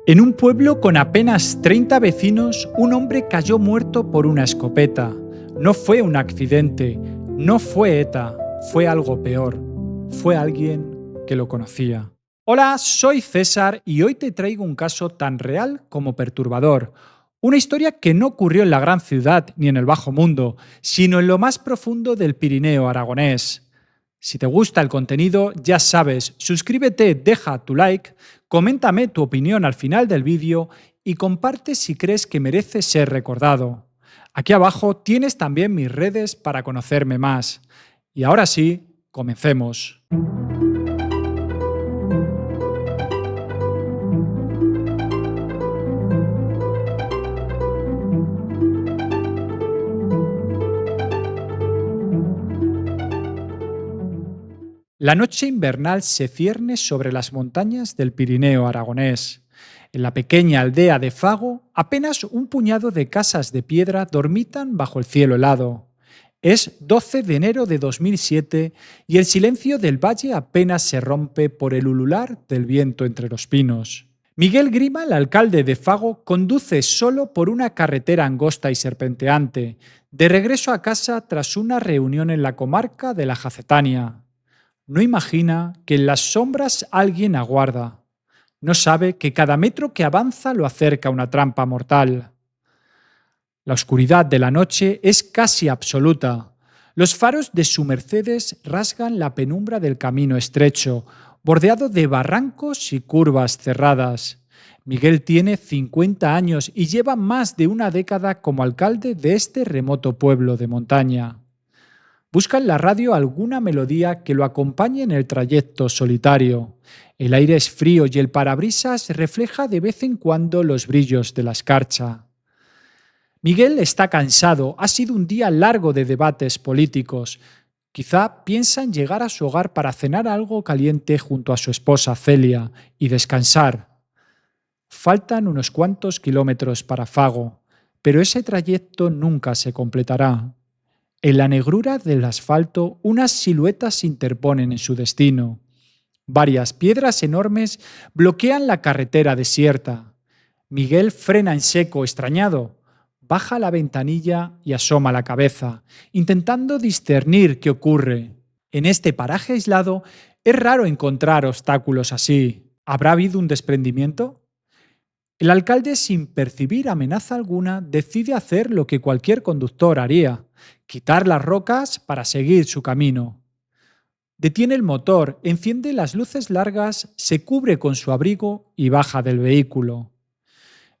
En un pueblo con apenas 30 vecinos, un hombre cayó muerto por una escopeta. No fue un accidente, no fue ETA, fue algo peor. Fue alguien que lo conocía. Hola, soy César y hoy te traigo un caso tan real como perturbador. Una historia que no ocurrió en la gran ciudad ni en el bajo mundo, sino en lo más profundo del Pirineo aragonés. Si te gusta el contenido, ya sabes, suscríbete, deja tu like, coméntame tu opinión al final del vídeo y comparte si crees que merece ser recordado. Aquí abajo tienes también mis redes para conocerme más. Y ahora sí, comencemos. La noche invernal se cierne sobre las montañas del Pirineo aragonés. En la pequeña aldea de Fago, apenas un puñado de casas de piedra dormitan bajo el cielo helado. Es 12 de enero de 2007 y el silencio del valle apenas se rompe por el ulular del viento entre los pinos. Miguel Grima, el alcalde de Fago, conduce solo por una carretera angosta y serpenteante, de regreso a casa tras una reunión en la comarca de la Jacetania. No imagina que en las sombras alguien aguarda. No sabe que cada metro que avanza lo acerca a una trampa mortal. La oscuridad de la noche es casi absoluta. Los faros de su Mercedes rasgan la penumbra del camino estrecho, bordeado de barrancos y curvas cerradas. Miguel tiene 50 años y lleva más de una década como alcalde de este remoto pueblo de montaña. Busca en la radio alguna melodía que lo acompañe en el trayecto solitario. El aire es frío y el parabrisas refleja de vez en cuando los brillos de la escarcha. Miguel está cansado, ha sido un día largo de debates políticos. Quizá piensa en llegar a su hogar para cenar algo caliente junto a su esposa Celia y descansar. Faltan unos cuantos kilómetros para Fago, pero ese trayecto nunca se completará. En la negrura del asfalto, unas siluetas se interponen en su destino. Varias piedras enormes bloquean la carretera desierta. Miguel frena en seco, extrañado. Baja la ventanilla y asoma la cabeza, intentando discernir qué ocurre. En este paraje aislado es raro encontrar obstáculos así. ¿Habrá habido un desprendimiento? El alcalde, sin percibir amenaza alguna, decide hacer lo que cualquier conductor haría: quitar las rocas para seguir su camino. Detiene el motor, enciende las luces largas, se cubre con su abrigo y baja del vehículo.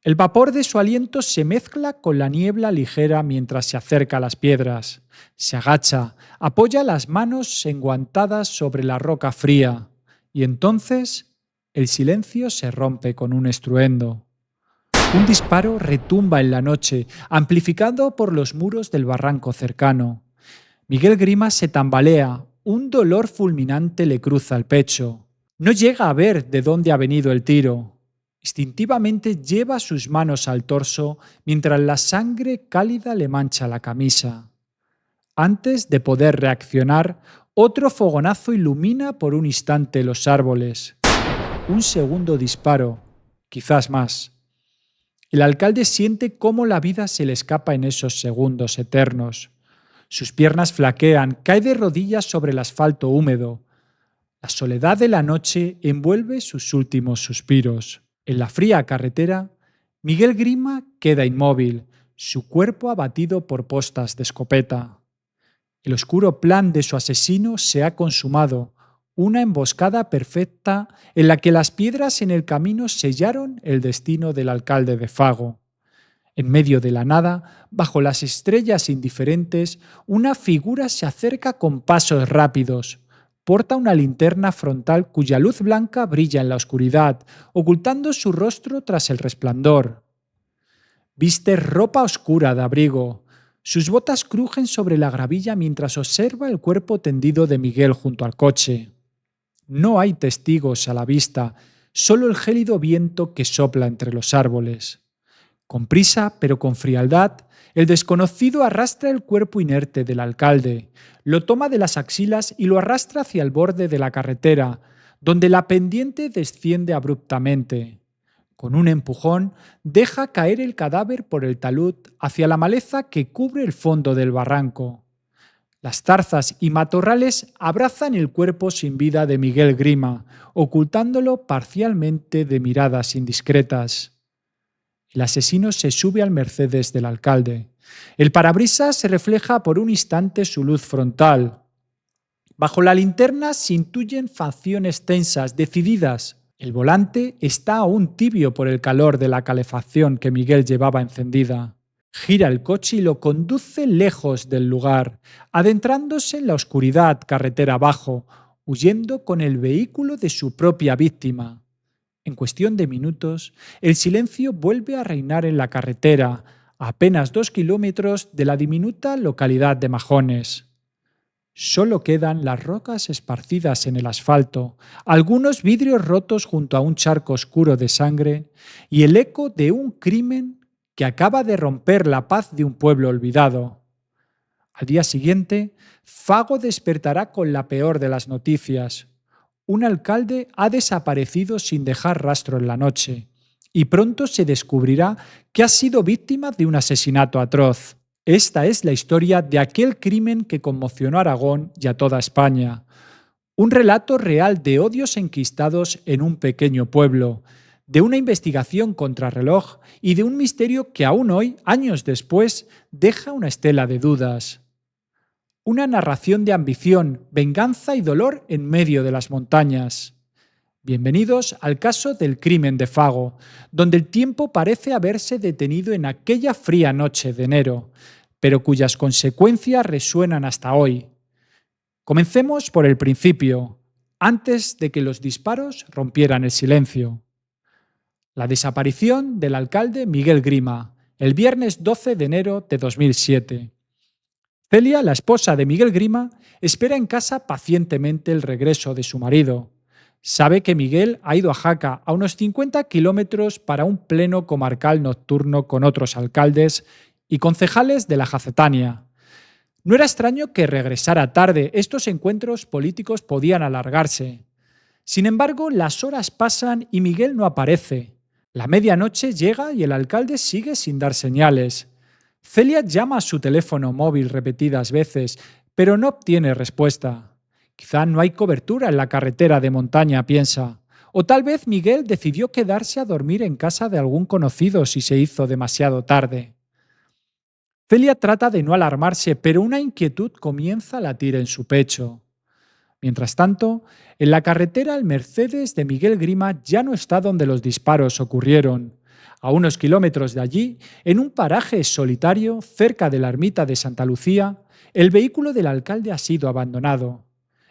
El vapor de su aliento se mezcla con la niebla ligera mientras se acerca a las piedras. Se agacha, apoya las manos enguantadas sobre la roca fría y entonces el silencio se rompe con un estruendo. Un disparo retumba en la noche, amplificado por los muros del barranco cercano. Miguel Grima se tambalea, un dolor fulminante le cruza el pecho. No llega a ver de dónde ha venido el tiro. Instintivamente lleva sus manos al torso mientras la sangre cálida le mancha la camisa. Antes de poder reaccionar, otro fogonazo ilumina por un instante los árboles. Un segundo disparo, quizás más. El alcalde siente cómo la vida se le escapa en esos segundos eternos. Sus piernas flaquean, cae de rodillas sobre el asfalto húmedo. La soledad de la noche envuelve sus últimos suspiros. En la fría carretera, Miguel Grima queda inmóvil, su cuerpo abatido por postas de escopeta. El oscuro plan de su asesino se ha consumado, una emboscada perfecta en la que las piedras en el camino sellaron el destino del alcalde de Fago. En medio de la nada, bajo las estrellas indiferentes, una figura se acerca con pasos rápidos. Porta una linterna frontal cuya luz blanca brilla en la oscuridad, ocultando su rostro tras el resplandor. Viste ropa oscura de abrigo. Sus botas crujen sobre la gravilla mientras observa el cuerpo tendido de Miguel junto al coche. No hay testigos a la vista, solo el gélido viento que sopla entre los árboles. Con prisa, pero con frialdad, el desconocido arrastra el cuerpo inerte del alcalde, lo toma de las axilas y lo arrastra hacia el borde de la carretera, donde la pendiente desciende abruptamente. Con un empujón, deja caer el cadáver por el talud hacia la maleza que cubre el fondo del barranco. Las zarzas y matorrales abrazan el cuerpo sin vida de Miguel Grima, ocultándolo parcialmente de miradas indiscretas. El asesino se sube al Mercedes del alcalde. El parabrisas se refleja por un instante su luz frontal. Bajo la linterna se intuyen facciones tensas, decididas. El volante está aún tibio por el calor de la calefacción que Miguel llevaba encendida. Gira el coche y lo conduce lejos del lugar, adentrándose en la oscuridad carretera abajo, huyendo con el vehículo de su propia víctima. En cuestión de minutos, el silencio vuelve a reinar en la carretera, a apenas 2 kilómetros de la diminuta localidad de Majones. Solo quedan las rocas esparcidas en el asfalto, algunos vidrios rotos junto a un charco oscuro de sangre y el eco de un crimen que acaba de romper la paz de un pueblo olvidado. Al día siguiente, Fago despertará con la peor de las noticias. Un alcalde ha desaparecido sin dejar rastro en la noche, y pronto se descubrirá que ha sido víctima de un asesinato atroz. Esta es la historia de aquel crimen que conmocionó a Aragón y a toda España. Un relato real de odios enquistados en un pequeño pueblo, de una investigación contrarreloj y de un misterio que aún hoy, años después, deja una estela de dudas. Una narración de ambición, venganza y dolor en medio de las montañas. Bienvenidos al caso del crimen de Fago, donde el tiempo parece haberse detenido en aquella fría noche de enero, pero cuyas consecuencias resuenan hasta hoy. Comencemos por el principio, antes de que los disparos rompieran el silencio. La desaparición del alcalde Miguel Grima, el viernes 12 de enero de 2007. Celia, la esposa de Miguel Grima, espera en casa pacientemente el regreso de su marido. Sabe que Miguel ha ido a Jaca, a unos 50 kilómetros, para un pleno comarcal nocturno con otros alcaldes y concejales de la Jacetania. No era extraño que regresara tarde, estos encuentros políticos podían alargarse. Sin embargo, las horas pasan y Miguel no aparece. La medianoche llega y el alcalde sigue sin dar señales. Celia llama a su teléfono móvil repetidas veces, pero no obtiene respuesta. Quizá no hay cobertura en la carretera de montaña, piensa. O tal vez Miguel decidió quedarse a dormir en casa de algún conocido si se hizo demasiado tarde. Celia trata de no alarmarse, pero una inquietud comienza a latir en su pecho. Mientras tanto, en la carretera el Mercedes de Miguel Grima ya no está donde los disparos ocurrieron. A unos kilómetros de allí, en un paraje solitario cerca de la ermita de Santa Lucía, el vehículo del alcalde ha sido abandonado.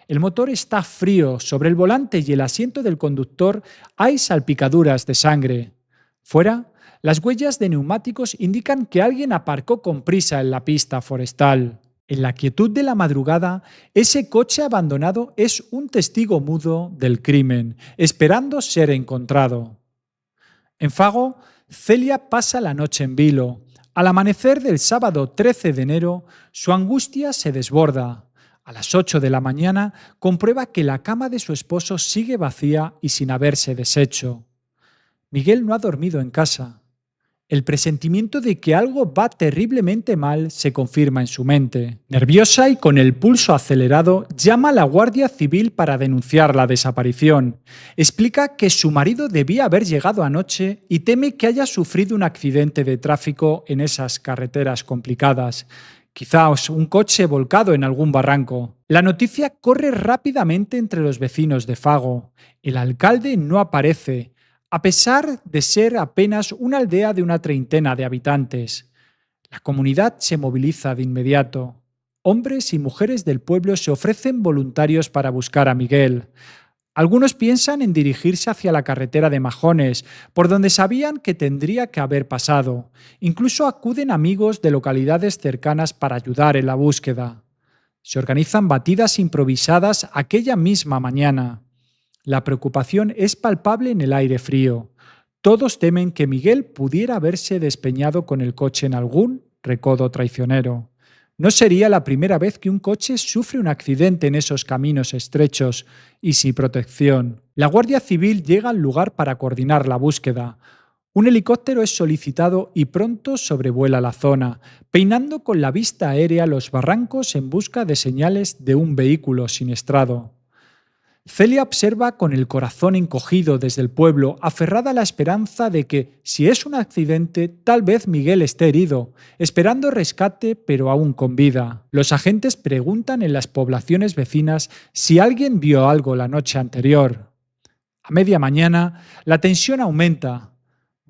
El motor está frío, sobre el volante y el asiento del conductor hay salpicaduras de sangre. Fuera, las huellas de neumáticos indican que alguien aparcó con prisa en la pista forestal. En la quietud de la madrugada, ese coche abandonado es un testigo mudo del crimen, esperando ser encontrado. En Fago, Celia pasa la noche en vilo. Al amanecer del sábado 13 de enero, su angustia se desborda. A las 8 de la mañana comprueba que la cama de su esposo sigue vacía y sin haberse deshecho. Miguel no ha dormido en casa. El presentimiento de que algo va terriblemente mal se confirma en su mente. Nerviosa y con el pulso acelerado, llama a la Guardia Civil para denunciar la desaparición. Explica que su marido debía haber llegado anoche y teme que haya sufrido un accidente de tráfico en esas carreteras complicadas. Quizás un coche volcado en algún barranco. La noticia corre rápidamente entre los vecinos de Fago. El alcalde no aparece, a pesar de ser apenas una aldea de una treintena de habitantes. La comunidad se moviliza de inmediato. Hombres y mujeres del pueblo se ofrecen voluntarios para buscar a Miguel. Algunos piensan en dirigirse hacia la carretera de Majones, por donde sabían que tendría que haber pasado. Incluso acuden amigos de localidades cercanas para ayudar en la búsqueda. Se organizan batidas improvisadas aquella misma mañana. La preocupación es palpable en el aire frío. Todos temen que Miguel pudiera haberse despeñado con el coche en algún recodo traicionero. No sería la primera vez que un coche sufre un accidente en esos caminos estrechos y sin protección. La Guardia Civil llega al lugar para coordinar la búsqueda. Un helicóptero es solicitado y pronto sobrevuela la zona, peinando con la vista aérea los barrancos en busca de señales de un vehículo siniestrado. Celia observa con el corazón encogido desde el pueblo, aferrada a la esperanza de que, si es un accidente, tal vez Miguel esté herido, esperando rescate pero aún con vida. Los agentes preguntan en las poblaciones vecinas si alguien vio algo la noche anterior. A media mañana, la tensión aumenta.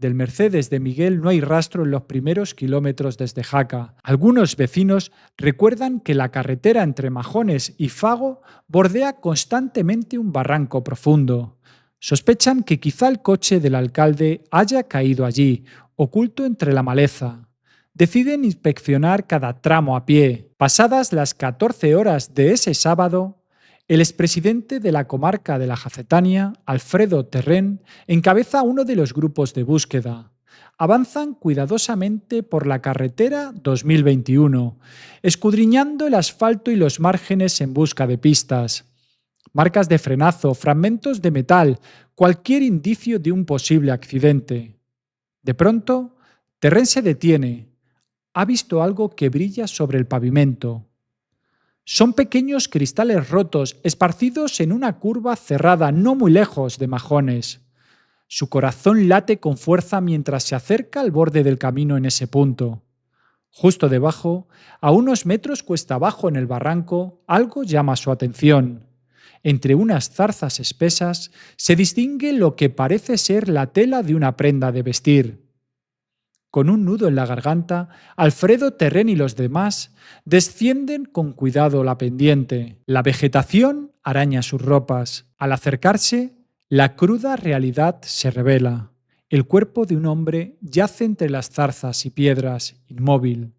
Del Mercedes de Miguel no hay rastro en los primeros kilómetros desde Jaca. Algunos vecinos recuerdan que la carretera entre Majones y Fago bordea constantemente un barranco profundo. Sospechan que quizá el coche del alcalde haya caído allí, oculto entre la maleza. Deciden inspeccionar cada tramo a pie. Pasadas las 14 horas de ese sábado, el expresidente de la comarca de la Jacetania, Alfredo Terrén, encabeza uno de los grupos de búsqueda. Avanzan cuidadosamente por la carretera 2021, escudriñando el asfalto y los márgenes en busca de pistas. Marcas de frenazo, fragmentos de metal, cualquier indicio de un posible accidente. De pronto, Terrén se detiene. Ha visto algo que brilla sobre el pavimento. Son pequeños cristales rotos esparcidos en una curva cerrada no muy lejos de Majones. Su corazón late con fuerza mientras se acerca al borde del camino en ese punto. Justo debajo, a unos metros cuesta abajo en el barranco, algo llama su atención. Entre unas zarzas espesas se distingue lo que parece ser la tela de una prenda de vestir. Con un nudo en la garganta, Alfredo Terrén y los demás descienden con cuidado la pendiente. La vegetación araña sus ropas. Al acercarse, la cruda realidad se revela. El cuerpo de un hombre yace entre las zarzas y piedras, inmóvil.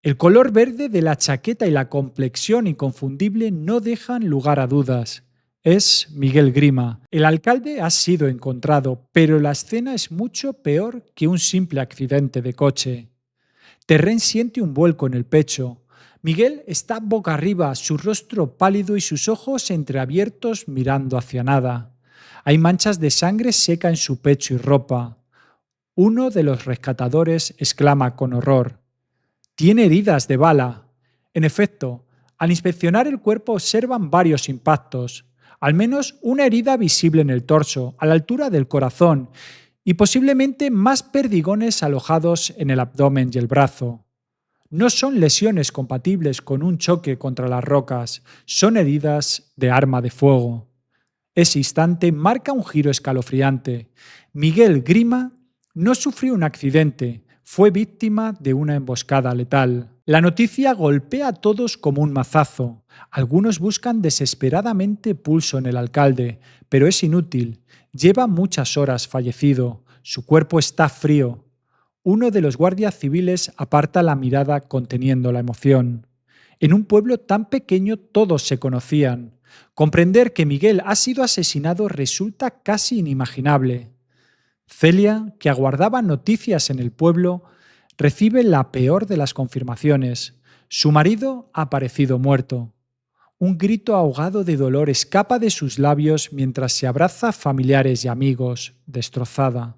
El color verde de la chaqueta y la complexión inconfundible no dejan lugar a dudas. Es Miguel Grima. El alcalde ha sido encontrado, pero la escena es mucho peor que un simple accidente de coche. Terrén siente un vuelco en el pecho. Miguel está boca arriba, su rostro pálido y sus ojos entreabiertos mirando hacia nada. Hay manchas de sangre seca en su pecho y ropa. Uno de los rescatadores exclama con horror: «Tiene heridas de bala». En efecto, al inspeccionar el cuerpo observan varios impactos. Al menos una herida visible en el torso, a la altura del corazón, y posiblemente más perdigones alojados en el abdomen y el brazo. No son lesiones compatibles con un choque contra las rocas, son heridas de arma de fuego. Ese instante marca un giro escalofriante. Miguel Grima no sufrió un accidente, fue víctima de una emboscada letal. La noticia golpea a todos como un mazazo. Algunos buscan desesperadamente pulso en el alcalde, pero es inútil. Lleva muchas horas fallecido. Su cuerpo está frío. Uno de los guardias civiles aparta la mirada conteniendo la emoción. En un pueblo tan pequeño todos se conocían. Comprender que Miguel ha sido asesinado resulta casi inimaginable. Celia, que aguardaba noticias en el pueblo, recibe la peor de las confirmaciones. Su marido ha aparecido muerto. Un grito ahogado de dolor escapa de sus labios mientras se abraza a familiares y amigos, destrozada.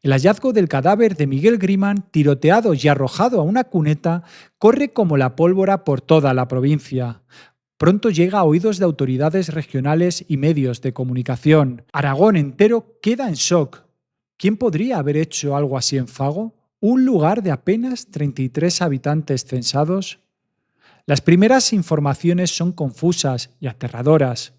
El hallazgo del cadáver de Miguel Griman, tiroteado y arrojado a una cuneta, corre como la pólvora por toda la provincia. Pronto llega a oídos de autoridades regionales y medios de comunicación. Aragón entero queda en shock. ¿Quién podría haber hecho algo así en Fago? ¿Un lugar de apenas 33 habitantes censados? Las primeras informaciones son confusas y aterradoras.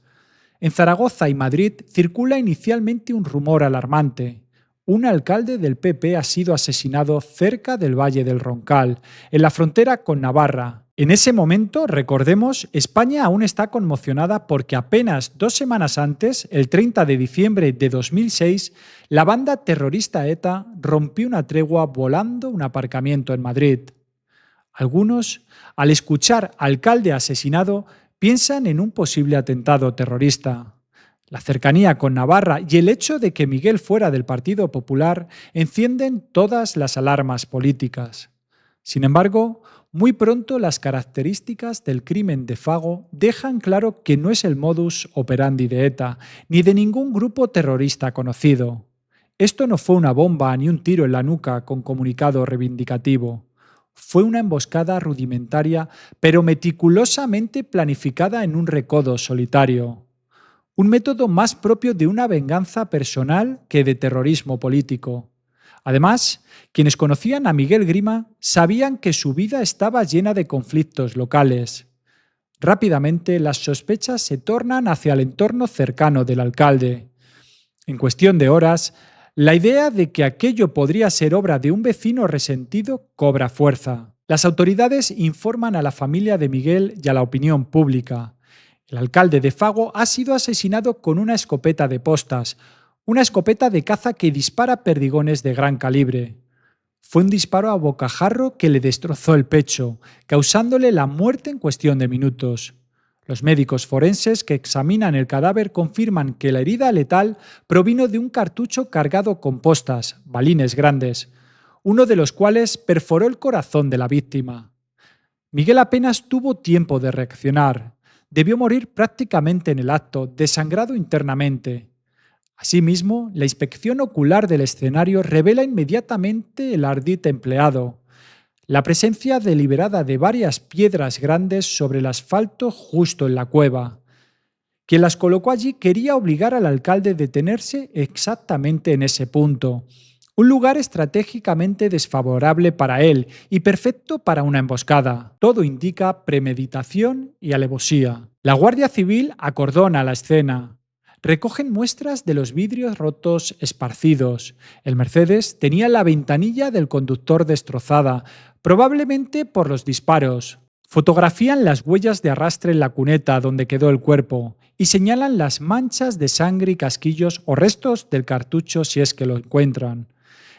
En Zaragoza y Madrid circula inicialmente un rumor alarmante. Un alcalde del PP ha sido asesinado cerca del Valle del Roncal, en la frontera con Navarra. En ese momento, recordemos, España aún está conmocionada porque apenas 2 semanas antes, el 30 de diciembre de 2006, la banda terrorista ETA rompió una tregua volando un aparcamiento en Madrid. Algunos, al escuchar alcalde asesinado, piensan en un posible atentado terrorista. La cercanía con Navarra y el hecho de que Miguel fuera del Partido Popular encienden todas las alarmas políticas. Sin embargo, muy pronto las características del crimen de Fago dejan claro que no es el modus operandi de ETA ni de ningún grupo terrorista conocido. Esto no fue una bomba ni un tiro en la nuca con comunicado reivindicativo. Fue una emboscada rudimentaria, pero meticulosamente planificada en un recodo solitario. Un método más propio de una venganza personal que de terrorismo político. Además, quienes conocían a Miguel Grima sabían que su vida estaba llena de conflictos locales. Rápidamente, las sospechas se tornan hacia el entorno cercano del alcalde. En cuestión de horas, la idea de que aquello podría ser obra de un vecino resentido cobra fuerza. Las autoridades informan a la familia de Miguel y a la opinión pública. El alcalde de Fago ha sido asesinado con una escopeta de postas, una escopeta de caza que dispara perdigones de gran calibre. Fue un disparo a bocajarro que le destrozó el pecho, causándole la muerte en cuestión de minutos. Los médicos forenses que examinan el cadáver confirman que la herida letal provino de un cartucho cargado con postas, balines grandes, uno de los cuales perforó el corazón de la víctima. Miguel apenas tuvo tiempo de reaccionar. Debió morir prácticamente en el acto, desangrado internamente. Asimismo, la inspección ocular del escenario revela inmediatamente el ardid empleado. La presencia deliberada de varias piedras grandes sobre el asfalto justo en la cueva. Quien las colocó allí quería obligar al alcalde a detenerse exactamente en ese punto. Un lugar estratégicamente desfavorable para él y perfecto para una emboscada. Todo indica premeditación y alevosía. La Guardia Civil acordona la escena. Recogen muestras de los vidrios rotos esparcidos. El Mercedes tenía la ventanilla del conductor destrozada, probablemente por los disparos. Fotografían las huellas de arrastre en la cuneta donde quedó el cuerpo y señalan las manchas de sangre y casquillos o restos del cartucho si es que lo encuentran.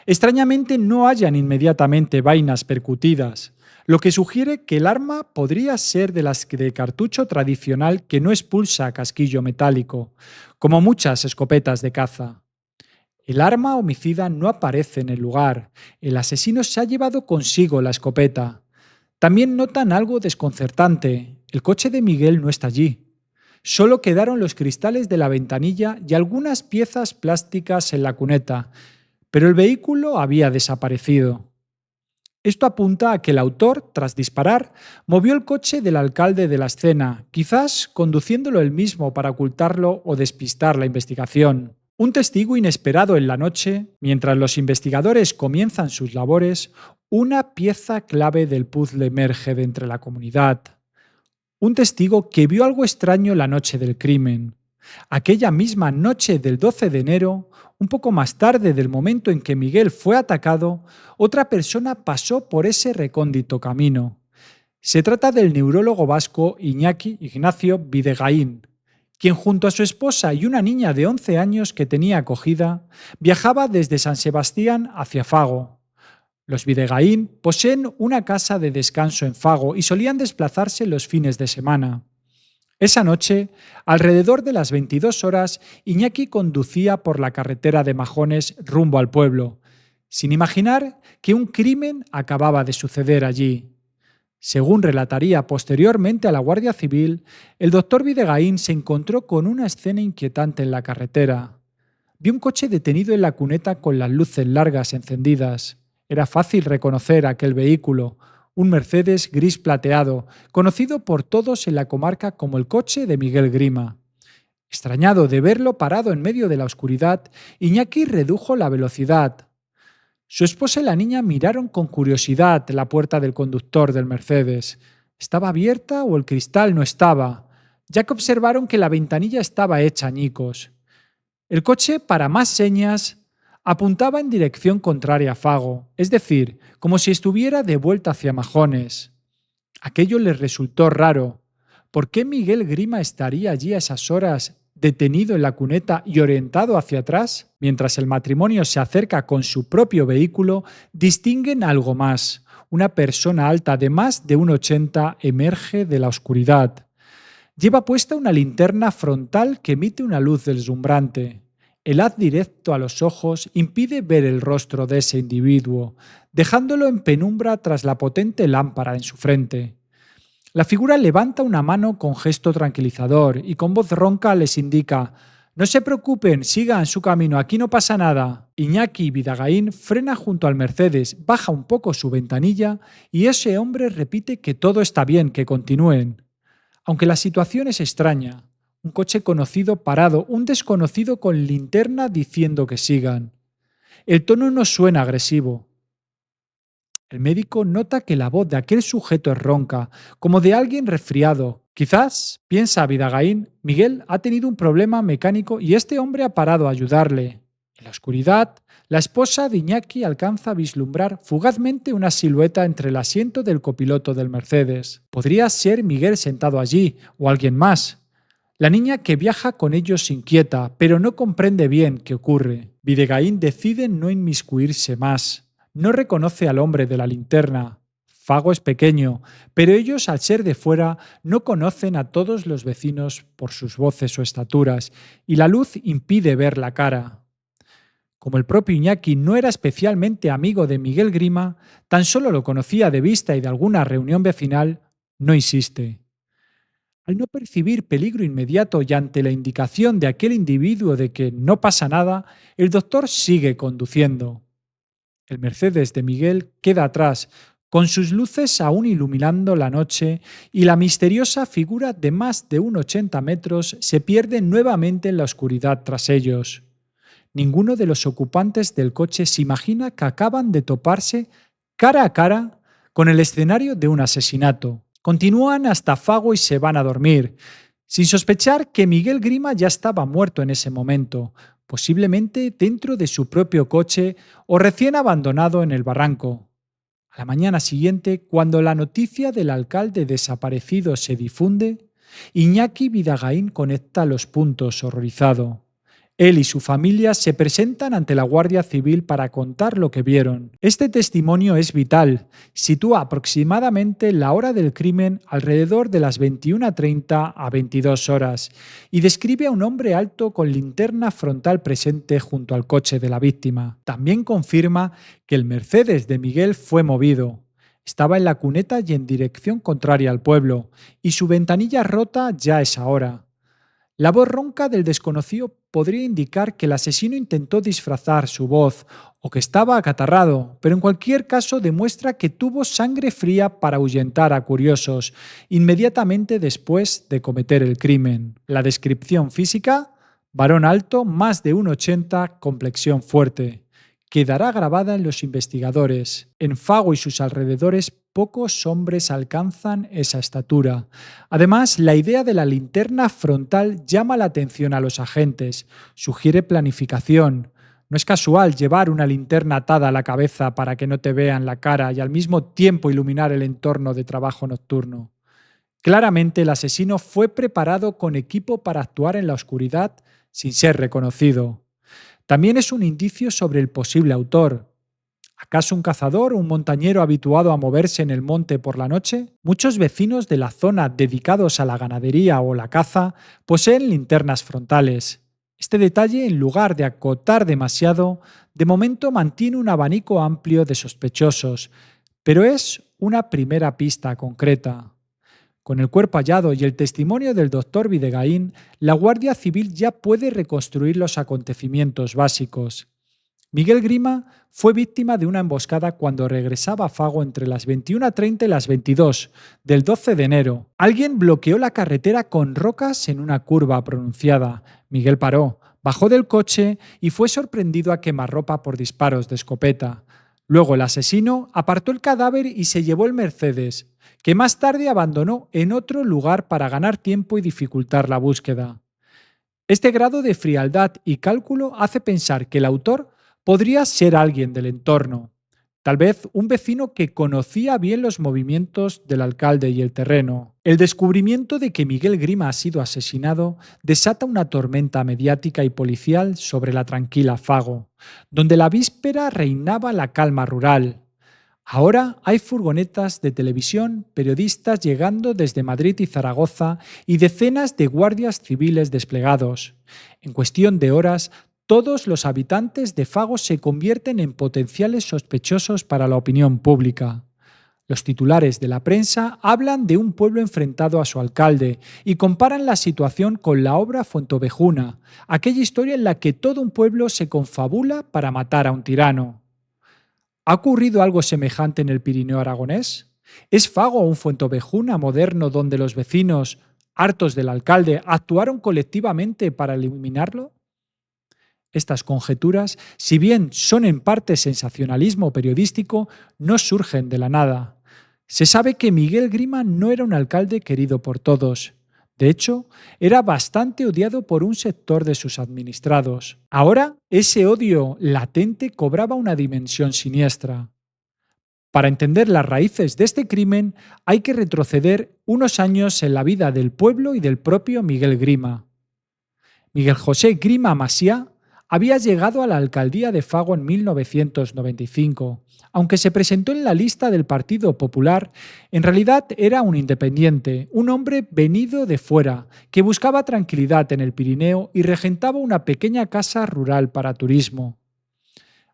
Extrañamente no hallan inmediatamente vainas percutidas, lo que sugiere que el arma podría ser de las de cartucho tradicional que no expulsa casquillo metálico, como muchas escopetas de caza. El arma homicida no aparece en el lugar. El asesino se ha llevado consigo la escopeta. También notan algo desconcertante. El coche de Miguel no está allí. Solo quedaron los cristales de la ventanilla y algunas piezas plásticas en la cuneta, pero el vehículo había desaparecido. Esto apunta a que el autor, tras disparar, movió el coche del alcalde de la escena, quizás conduciéndolo él mismo para ocultarlo o despistar la investigación. Un testigo inesperado en la noche, mientras los investigadores comienzan sus labores, una pieza clave del puzzle emerge de entre la comunidad. Un testigo que vio algo extraño la noche del crimen. Aquella misma noche del 12 de enero, un poco más tarde del momento en que Miguel fue atacado, otra persona pasó por ese recóndito camino. Se trata del neurólogo vasco Iñaki Ignacio Bidegain, quien junto a su esposa y una niña de 11 años que tenía acogida, viajaba desde San Sebastián hacia Fago. Los Bidegain poseen una casa de descanso en Fago y solían desplazarse los fines de semana. Esa noche, alrededor de las 22 horas, Iñaki conducía por la carretera de Majones rumbo al pueblo, sin imaginar que un crimen acababa de suceder allí. Según relataría posteriormente a la Guardia Civil, el doctor Bidegain se encontró con una escena inquietante en la carretera. Vio un coche detenido en la cuneta con las luces largas encendidas. Era fácil reconocer aquel vehículo, un Mercedes gris plateado, conocido por todos en la comarca como el coche de Miguel Grima. Extrañado de verlo parado en medio de la oscuridad, Iñaki redujo la velocidad. Su esposa y la niña miraron con curiosidad la puerta del conductor del Mercedes. ¿Estaba abierta o el cristal no estaba? Ya que observaron que la ventanilla estaba hecha añicos. El coche, para más señas, apuntaba en dirección contraria a Fago, es decir, como si estuviera de vuelta hacia Majones. Aquello les resultó raro. ¿Por qué Miguel Grima estaría allí a esas horas, detenido en la cuneta y orientado hacia atrás? Mientras el matrimonio se acerca con su propio vehículo, distinguen algo más. Una persona alta de más de 1,80 emerge de la oscuridad. Lleva puesta una linterna frontal que emite una luz deslumbrante. El haz directo a los ojos impide ver el rostro de ese individuo, dejándolo en penumbra tras la potente lámpara en su frente. La figura levanta una mano con gesto tranquilizador y con voz ronca les indica: No se preocupen, sigan su camino, aquí no pasa nada. Iñaki Vidagaín frena junto al Mercedes, baja un poco su ventanilla y ese hombre repite que todo está bien, que continúen. Aunque la situación es extraña, un coche conocido parado, un desconocido con linterna diciendo que sigan. El tono no suena agresivo. El médico nota que la voz de aquel sujeto es ronca, como de alguien resfriado. Quizás, piensa Vidagaín, Miguel ha tenido un problema mecánico y este hombre ha parado a ayudarle. En la oscuridad, la esposa de Iñaki alcanza a vislumbrar fugazmente una silueta entre el asiento del copiloto del Mercedes. Podría ser Miguel sentado allí, o alguien más. La niña que viaja con ellos inquieta, pero no comprende bien qué ocurre. Vidagaín decide no inmiscuirse más. No reconoce al hombre de la linterna. Fago es pequeño, pero ellos, al ser de fuera, no conocen a todos los vecinos por sus voces o estaturas, y la luz impide ver la cara. Como el propio Iñaki no era especialmente amigo de Miguel Grima, tan solo lo conocía de vista y de alguna reunión vecinal, no insiste. Al no percibir peligro inmediato y ante la indicación de aquel individuo de que no pasa nada, el doctor sigue conduciendo. El Mercedes de Miguel queda atrás, con sus luces aún iluminando la noche, y la misteriosa figura de más de 1,80 m se pierde nuevamente en la oscuridad tras ellos. Ninguno de los ocupantes del coche se imagina que acaban de toparse cara a cara con el escenario de un asesinato. Continúan hasta Fago y se van a dormir, sin sospechar que Miguel Grima ya estaba muerto en ese momento, posiblemente dentro de su propio coche o recién abandonado en el barranco. A la mañana siguiente, cuando la noticia del alcalde desaparecido se difunde, Iñaki Vidagaín conecta los puntos horrorizado. Él y su familia se presentan ante la Guardia Civil para contar lo que vieron. Este testimonio es vital. Sitúa aproximadamente la hora del crimen alrededor de las 21:30 a 22 horas y describe a un hombre alto con linterna frontal presente junto al coche de la víctima. También confirma que el Mercedes de Miguel fue movido. Estaba en la cuneta y en dirección contraria al pueblo, y su ventanilla rota ya a esa hora. La voz ronca del desconocido podría indicar que el asesino intentó disfrazar su voz o que estaba acatarrado, pero en cualquier caso demuestra que tuvo sangre fría para ahuyentar a curiosos inmediatamente después de cometer el crimen. La descripción física: varón alto, más de 1,80 m, complexión fuerte. Quedará grabada en los investigadores. En Fago y sus alrededores pocos hombres alcanzan esa estatura. Además, la idea de la linterna frontal llama la atención a los agentes, sugiere planificación. No es casual llevar una linterna atada a la cabeza para que no te vean la cara y al mismo tiempo iluminar el entorno de trabajo nocturno. Claramente el asesino fue preparado con equipo para actuar en la oscuridad sin ser reconocido. También es un indicio sobre el posible autor. ¿Acaso un cazador o un montañero habituado a moverse en el monte por la noche? Muchos vecinos de la zona dedicados a la ganadería o la caza poseen linternas frontales. Este detalle, en lugar de acotar demasiado, de momento mantiene un abanico amplio de sospechosos, pero es una primera pista concreta. Con el cuerpo hallado y el testimonio del doctor Vidagaín, la Guardia Civil ya puede reconstruir los acontecimientos básicos. Miguel Grima fue víctima de una emboscada cuando regresaba a Fago entre las 21:30 y las 22 del 12 de enero. Alguien bloqueó la carretera con rocas en una curva pronunciada. Miguel paró, bajó del coche y fue sorprendido a quemarropa por disparos de escopeta. Luego el asesino apartó el cadáver y se llevó el Mercedes, que más tarde abandonó en otro lugar para ganar tiempo y dificultar la búsqueda. Este grado de frialdad y cálculo hace pensar que el autor podría ser alguien del entorno, tal vez un vecino que conocía bien los movimientos del alcalde y el terreno. El descubrimiento de que Miguel Grima ha sido asesinado desata una tormenta mediática y policial sobre la tranquila Fago, donde la víspera reinaba la calma rural. Ahora hay furgonetas de televisión, periodistas llegando desde Madrid y Zaragoza y decenas de guardias civiles desplegados. En cuestión de horas, todos los habitantes de Fago se convierten en potenciales sospechosos para la opinión pública. Los titulares de la prensa hablan de un pueblo enfrentado a su alcalde y comparan la situación con la obra Fuentovejuna, aquella historia en la que todo un pueblo se confabula para matar a un tirano. ¿Ha ocurrido algo semejante en el Pirineo aragonés? ¿Es Fago un Fuentovejuna moderno donde los vecinos, hartos del alcalde, actuaron colectivamente para eliminarlo? Estas conjeturas, si bien son en parte sensacionalismo periodístico, no surgen de la nada. Se sabe que Miguel Grima no era un alcalde querido por todos. De hecho, era bastante odiado por un sector de sus administrados. Ahora, ese odio latente cobraba una dimensión siniestra. Para entender las raíces de este crimen, hay que retroceder unos años en la vida del pueblo y del propio Miguel Grima. Miguel José Grima Macià había llegado a la alcaldía de Fago en 1995. Aunque se presentó en la lista del Partido Popular, en realidad era un independiente, un hombre venido de fuera, que buscaba tranquilidad en el Pirineo y regentaba una pequeña casa rural para turismo.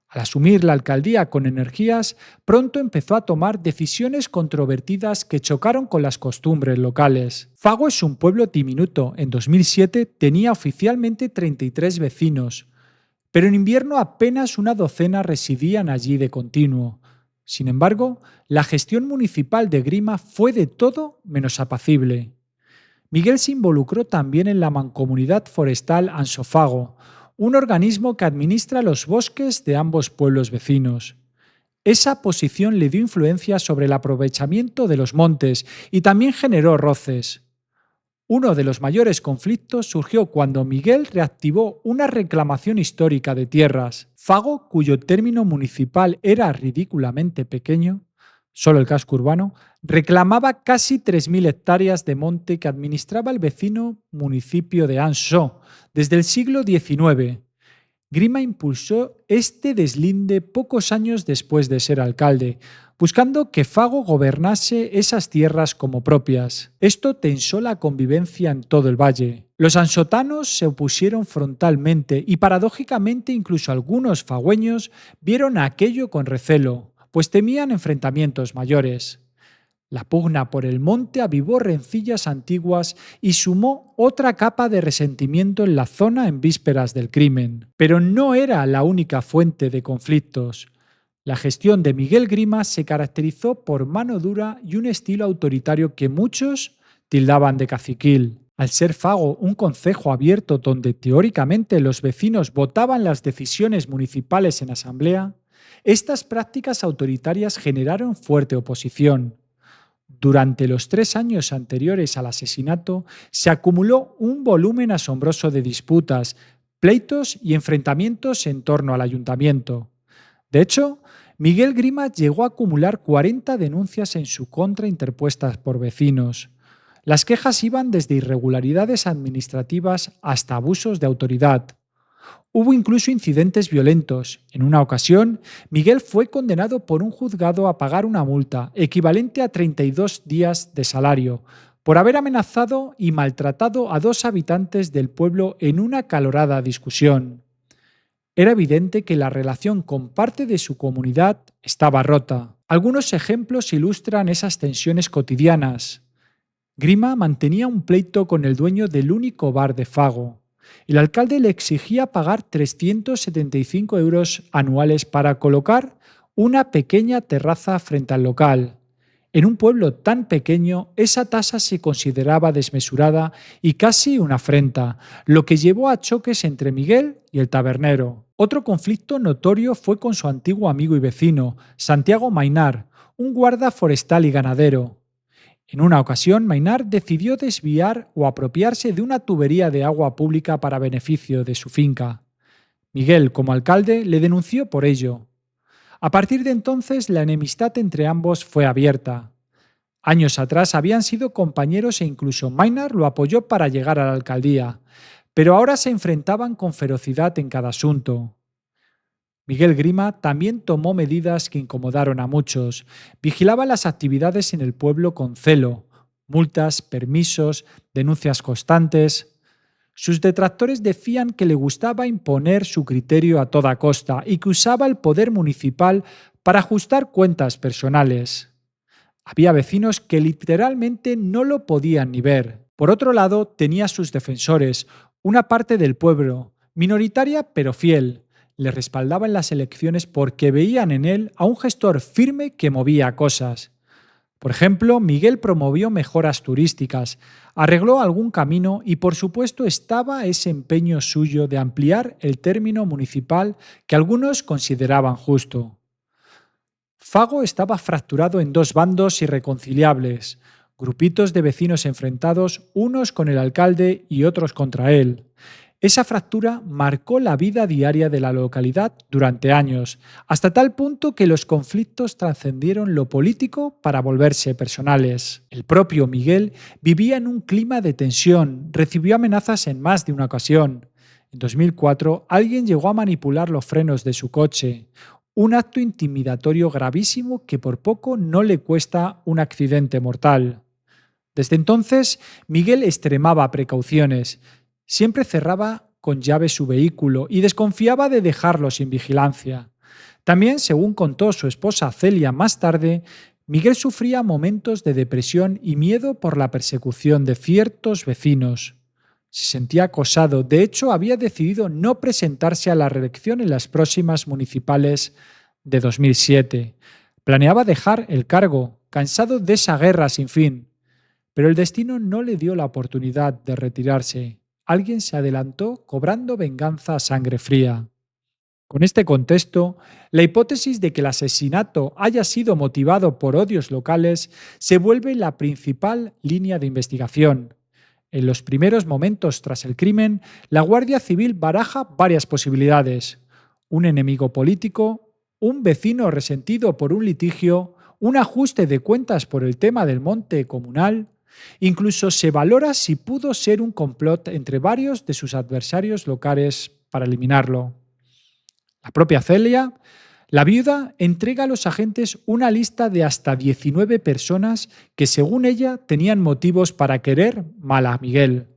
Al asumir la alcaldía con energías, pronto empezó a tomar decisiones controvertidas que chocaron con las costumbres locales. Fago es un pueblo diminuto. En 2007 tenía oficialmente 33 vecinos, pero en invierno apenas una docena residían allí de continuo. Sin embargo, la gestión municipal de Grima fue de todo menos apacible. Miguel se involucró también en la Mancomunidad Forestal Ansofago, un organismo que administra los bosques de ambos pueblos vecinos. Esa posición le dio influencia sobre el aprovechamiento de los montes y también generó roces. Uno de los mayores conflictos surgió cuando Miguel reactivó una reclamación histórica de tierras. Fago, cuyo término municipal era ridículamente pequeño, solo el casco urbano, reclamaba casi 3.000 hectáreas de monte que administraba el vecino municipio de Anso desde el siglo XIX. Grima impulsó este deslinde pocos años después de ser alcalde, buscando que Fago gobernase esas tierras como propias. Esto tensó la convivencia en todo el valle. Los ansotanos se opusieron frontalmente y paradójicamente incluso algunos fagüeños vieron aquello con recelo, pues temían enfrentamientos mayores. La pugna por el monte avivó rencillas antiguas y sumó otra capa de resentimiento en la zona en vísperas del crimen. Pero no era la única fuente de conflictos. La gestión de Miguel Grima se caracterizó por mano dura y un estilo autoritario que muchos tildaban de caciquil. Al ser Fago un concejo abierto donde teóricamente los vecinos votaban las decisiones municipales en asamblea, estas prácticas autoritarias generaron fuerte oposición. Durante los 3 años anteriores al asesinato, se acumuló un volumen asombroso de disputas, pleitos y enfrentamientos en torno al ayuntamiento. De hecho, Miguel Grima llegó a acumular 40 denuncias en su contra interpuestas por vecinos. Las quejas iban desde irregularidades administrativas hasta abusos de autoridad. Hubo incluso incidentes violentos. En una ocasión, Miguel fue condenado por un juzgado a pagar una multa equivalente a 32 días de salario por haber amenazado y maltratado a 2 habitantes del pueblo en una acalorada discusión. Era evidente que la relación con parte de su comunidad estaba rota. Algunos ejemplos ilustran esas tensiones cotidianas. Grima mantenía un pleito con el dueño del único bar de Fago. El alcalde le exigía pagar 375 euros anuales para colocar una pequeña terraza frente al local. En un pueblo tan pequeño, esa tasa se consideraba desmesurada y casi una afrenta, lo que llevó a choques entre Miguel y el tabernero. Otro conflicto notorio fue con su antiguo amigo y vecino, Santiago Mainar, un guarda forestal y ganadero. En una ocasión, Mainar decidió desviar o apropiarse de una tubería de agua pública para beneficio de su finca. Miguel, como alcalde, le denunció por ello. A partir de entonces, la enemistad entre ambos fue abierta. Años atrás habían sido compañeros e incluso Mainar lo apoyó para llegar a la alcaldía, pero ahora se enfrentaban con ferocidad en cada asunto. Miguel Grima también tomó medidas que incomodaron a muchos. Vigilaba las actividades en el pueblo con celo, multas, permisos, denuncias constantes. Sus detractores decían que le gustaba imponer su criterio a toda costa y que usaba el poder municipal para ajustar cuentas personales. Había vecinos que literalmente no lo podían ni ver. Por otro lado, tenía sus defensores, una parte del pueblo, minoritaria pero fiel. Le respaldaba en las elecciones porque veían en él a un gestor firme que movía cosas. Por ejemplo, Miguel promovió mejoras turísticas, arregló algún camino y por supuesto estaba ese empeño suyo de ampliar el término municipal que algunos consideraban justo. Fago estaba fracturado en dos bandos irreconciliables, grupitos de vecinos enfrentados, unos con el alcalde y otros contra él. Esa fractura marcó la vida diaria de la localidad durante años, hasta tal punto que los conflictos trascendieron lo político para volverse personales. El propio Miguel vivía en un clima de tensión, recibió amenazas en más de una ocasión. En 2004, alguien llegó a manipular los frenos de su coche, un acto intimidatorio gravísimo que por poco no le cuesta un accidente mortal. Desde entonces, Miguel extremaba precauciones. Siempre cerraba con llave su vehículo y desconfiaba de dejarlo sin vigilancia. También, según contó su esposa Celia más tarde, Miguel sufría momentos de depresión y miedo por la persecución de ciertos vecinos. Se sentía acosado, de hecho había decidido no presentarse a la reelección en las próximas municipales de 2007. Planeaba dejar el cargo, cansado de esa guerra sin fin. Pero el destino no le dio la oportunidad de retirarse. Alguien se adelantó cobrando venganza a sangre fría. Con este contexto, la hipótesis de que el asesinato haya sido motivado por odios locales se vuelve la principal línea de investigación. En los primeros momentos tras el crimen, la Guardia Civil baraja varias posibilidades: un enemigo político, un vecino resentido por un litigio, un ajuste de cuentas por el tema del monte comunal. Incluso se valora si pudo ser un complot entre varios de sus adversarios locales para eliminarlo. La propia Celia, la viuda, entrega a los agentes una lista de hasta 19 personas que, según ella, tenían motivos para querer mal a Miguel.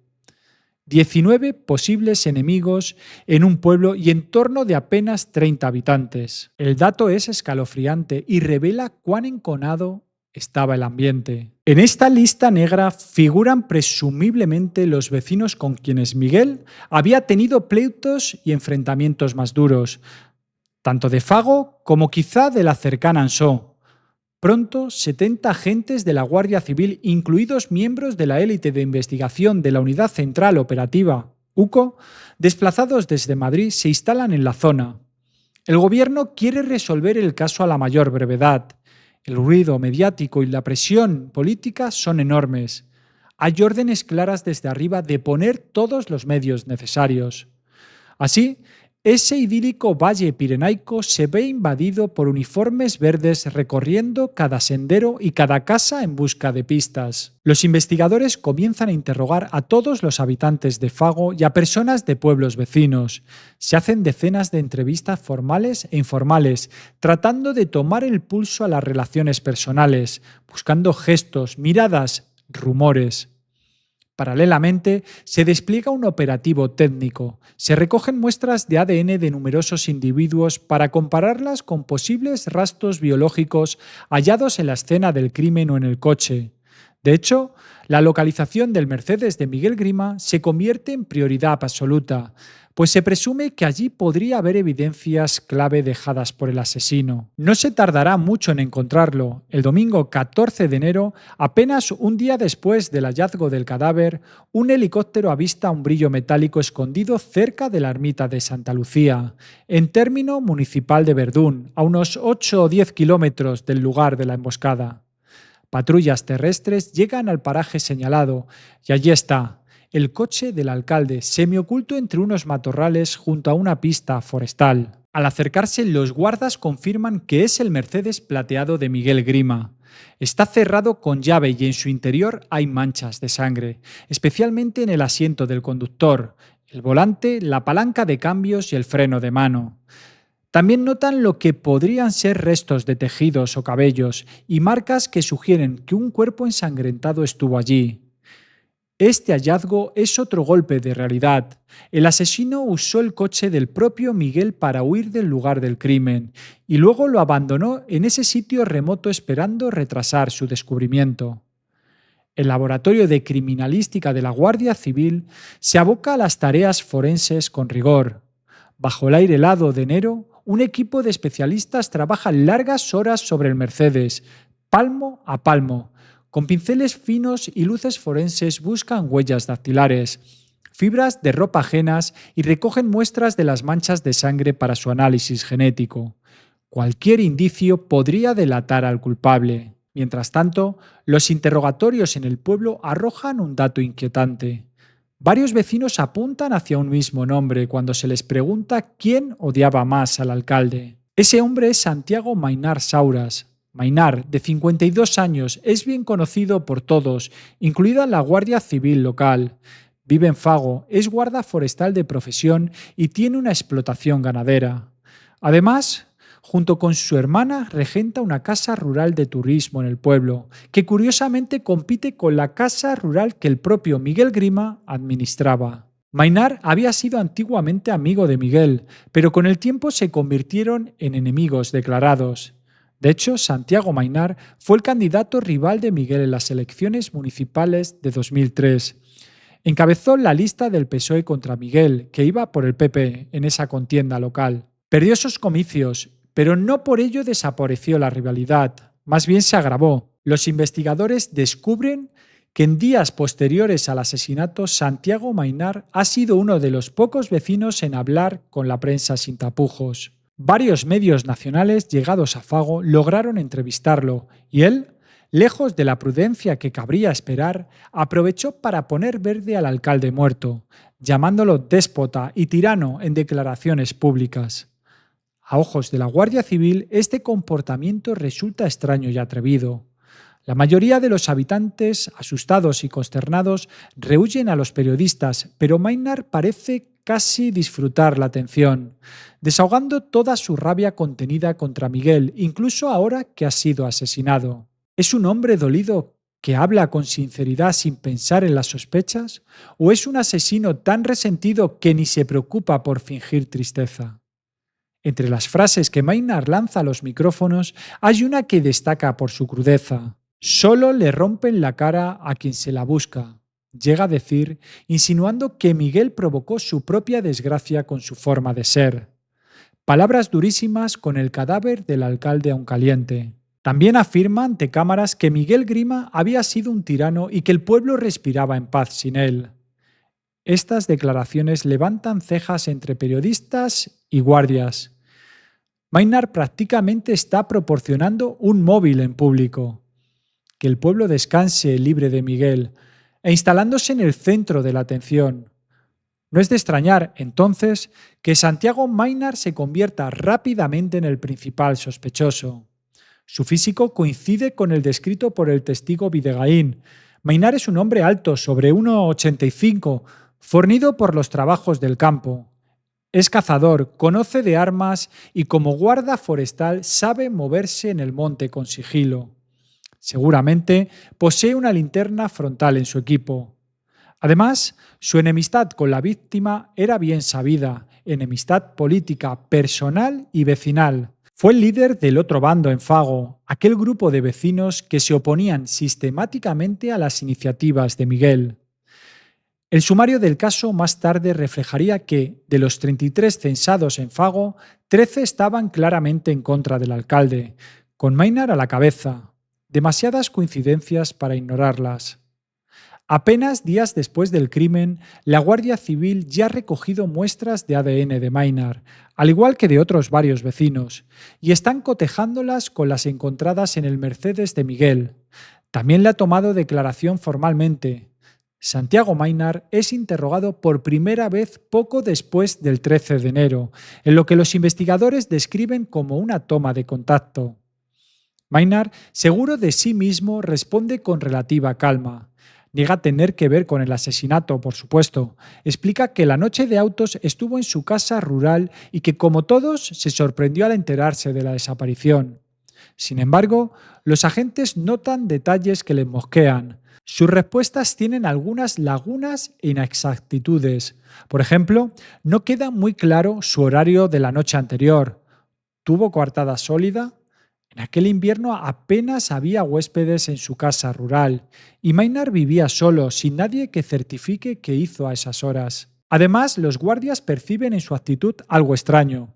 19 posibles enemigos en un pueblo y en torno de apenas 30 habitantes. El dato es escalofriante y revela cuán enconado estaba el ambiente. En esta lista negra figuran presumiblemente los vecinos con quienes Miguel había tenido pleitos y enfrentamientos más duros, tanto de Fago como quizá de la cercana Ansó. Pronto, 70 agentes de la Guardia Civil, incluidos miembros de la élite de investigación de la Unidad Central Operativa, UCO, desplazados desde Madrid, se instalan en la zona. El gobierno quiere resolver el caso a la mayor brevedad. El ruido mediático y la presión política son enormes. Hay órdenes claras desde arriba de poner todos los medios necesarios. Así, ese idílico valle pirenaico se ve invadido por uniformes verdes recorriendo cada sendero y cada casa en busca de pistas. Los investigadores comienzan a interrogar a todos los habitantes de Fago y a personas de pueblos vecinos. Se hacen decenas de entrevistas formales e informales, tratando de tomar el pulso a las relaciones personales, buscando gestos, miradas, rumores. Paralelamente, se despliega un operativo técnico. Se recogen muestras de ADN de numerosos individuos para compararlas con posibles rastros biológicos hallados en la escena del crimen o en el coche. De hecho, la localización del Mercedes de Miguel Grima se convierte en prioridad absoluta, pues se presume que allí podría haber evidencias clave dejadas por el asesino. No se tardará mucho en encontrarlo. El domingo 14 de enero, apenas un día después del hallazgo del cadáver, un helicóptero avista un brillo metálico escondido cerca de la ermita de Santa Lucía, en término municipal de Verdún, a unos 8 o 10 kilómetros del lugar de la emboscada. Patrullas terrestres llegan al paraje señalado y allí está, el coche del alcalde, semioculto entre unos matorrales junto a una pista forestal. Al acercarse, los guardas confirman que es el Mercedes plateado de Miguel Grima. Está cerrado con llave y en su interior hay manchas de sangre, especialmente en el asiento del conductor, el volante, la palanca de cambios y el freno de mano. También notan lo que podrían ser restos de tejidos o cabellos y marcas que sugieren que un cuerpo ensangrentado estuvo allí. Este hallazgo es otro golpe de realidad. El asesino usó el coche del propio Miguel para huir del lugar del crimen y luego lo abandonó en ese sitio remoto esperando retrasar su descubrimiento. El Laboratorio de Criminalística de la Guardia Civil se aboca a las tareas forenses con rigor. Bajo el aire helado de enero, un equipo de especialistas trabaja largas horas sobre el Mercedes, palmo a palmo. Con pinceles finos y luces forenses buscan huellas dactilares, fibras de ropa ajenas y recogen muestras de las manchas de sangre para su análisis genético. Cualquier indicio podría delatar al culpable. Mientras tanto, los interrogatorios en el pueblo arrojan un dato inquietante. Varios vecinos apuntan hacia un mismo nombre cuando se les pregunta quién odiaba más al alcalde. Ese hombre es Santiago Maynar Sauras. Maynar, de 52 años, es bien conocido por todos, incluida la Guardia Civil local. Vive en Fago, es guarda forestal de profesión y tiene una explotación ganadera. Además, junto con su hermana, regenta una casa rural de turismo en el pueblo, que curiosamente compite con la casa rural que el propio Miguel Grima administraba. Maynar había sido antiguamente amigo de Miguel, pero con el tiempo se convirtieron en enemigos declarados. De hecho, Santiago Maynar fue el candidato rival de Miguel en las elecciones municipales de 2003. Encabezó la lista del PSOE contra Miguel, que iba por el PP en esa contienda local. Perdió esos comicios, pero no por ello desapareció la rivalidad, más bien se agravó. Los investigadores descubren que en días posteriores al asesinato, Santiago Maynar ha sido uno de los pocos vecinos en hablar con la prensa sin tapujos. Varios medios nacionales llegados a Fago lograron entrevistarlo y él, lejos de la prudencia que cabría esperar, aprovechó para poner verde al alcalde muerto, llamándolo déspota y tirano en declaraciones públicas. A ojos de la Guardia Civil, este comportamiento resulta extraño y atrevido. La mayoría de los habitantes, asustados y consternados, rehuyen a los periodistas, pero Maynar parece casi disfrutar la atención, desahogando toda su rabia contenida contra Miguel, incluso ahora que ha sido asesinado. ¿Es un hombre dolido que habla con sinceridad sin pensar en las sospechas? ¿O es un asesino tan resentido que ni se preocupa por fingir tristeza? Entre las frases que Maynar lanza a los micrófonos hay una que destaca por su crudeza. Solo le rompen la cara a quien se la busca, llega a decir, insinuando que Miguel provocó su propia desgracia con su forma de ser. Palabras durísimas con el cadáver del alcalde aún caliente. También afirma ante cámaras que Miguel Grima había sido un tirano y que el pueblo respiraba en paz sin él. Estas declaraciones levantan cejas entre periodistas y guardias. Maynar prácticamente está proporcionando un móvil en público. Que el pueblo descanse libre de Miguel e instalándose en el centro de la atención. No es de extrañar, entonces, que Santiago Maynar se convierta rápidamente en el principal sospechoso. Su físico coincide con el descrito por el testigo Videgaín. Maynar es un hombre alto, sobre 1,85, fornido por los trabajos del campo. Es cazador, conoce de armas y como guarda forestal sabe moverse en el monte con sigilo. Seguramente posee una linterna frontal en su equipo. Además, su enemistad con la víctima era bien sabida, enemistad política, personal y vecinal. Fue el líder del otro bando en Fago, aquel grupo de vecinos que se oponían sistemáticamente a las iniciativas de Miguel. El sumario del caso más tarde reflejaría que, de los 33 censados en Fago, 13 estaban claramente en contra del alcalde, con Maynar a la cabeza. Demasiadas coincidencias para ignorarlas. Apenas días después del crimen, la Guardia Civil ya ha recogido muestras de ADN de Maynar, al igual que de otros varios vecinos, y están cotejándolas con las encontradas en el Mercedes de Miguel. También le ha tomado declaración formalmente. Santiago Maynar es interrogado por primera vez poco después del 13 de enero, en lo que los investigadores describen como una toma de contacto. Maynar, seguro de sí mismo, responde con relativa calma. Niega tener que ver con el asesinato, por supuesto. Explica que la noche de autos estuvo en su casa rural y que, como todos, se sorprendió al enterarse de la desaparición. Sin embargo, los agentes notan detalles que les mosquean. Sus respuestas tienen algunas lagunas e inexactitudes. Por ejemplo, no queda muy claro su horario de la noche anterior. ¿Tuvo coartada sólida? En aquel invierno apenas había huéspedes en su casa rural y Maynard vivía solo, sin nadie que certifique qué hizo a esas horas. Además, los guardias perciben en su actitud algo extraño.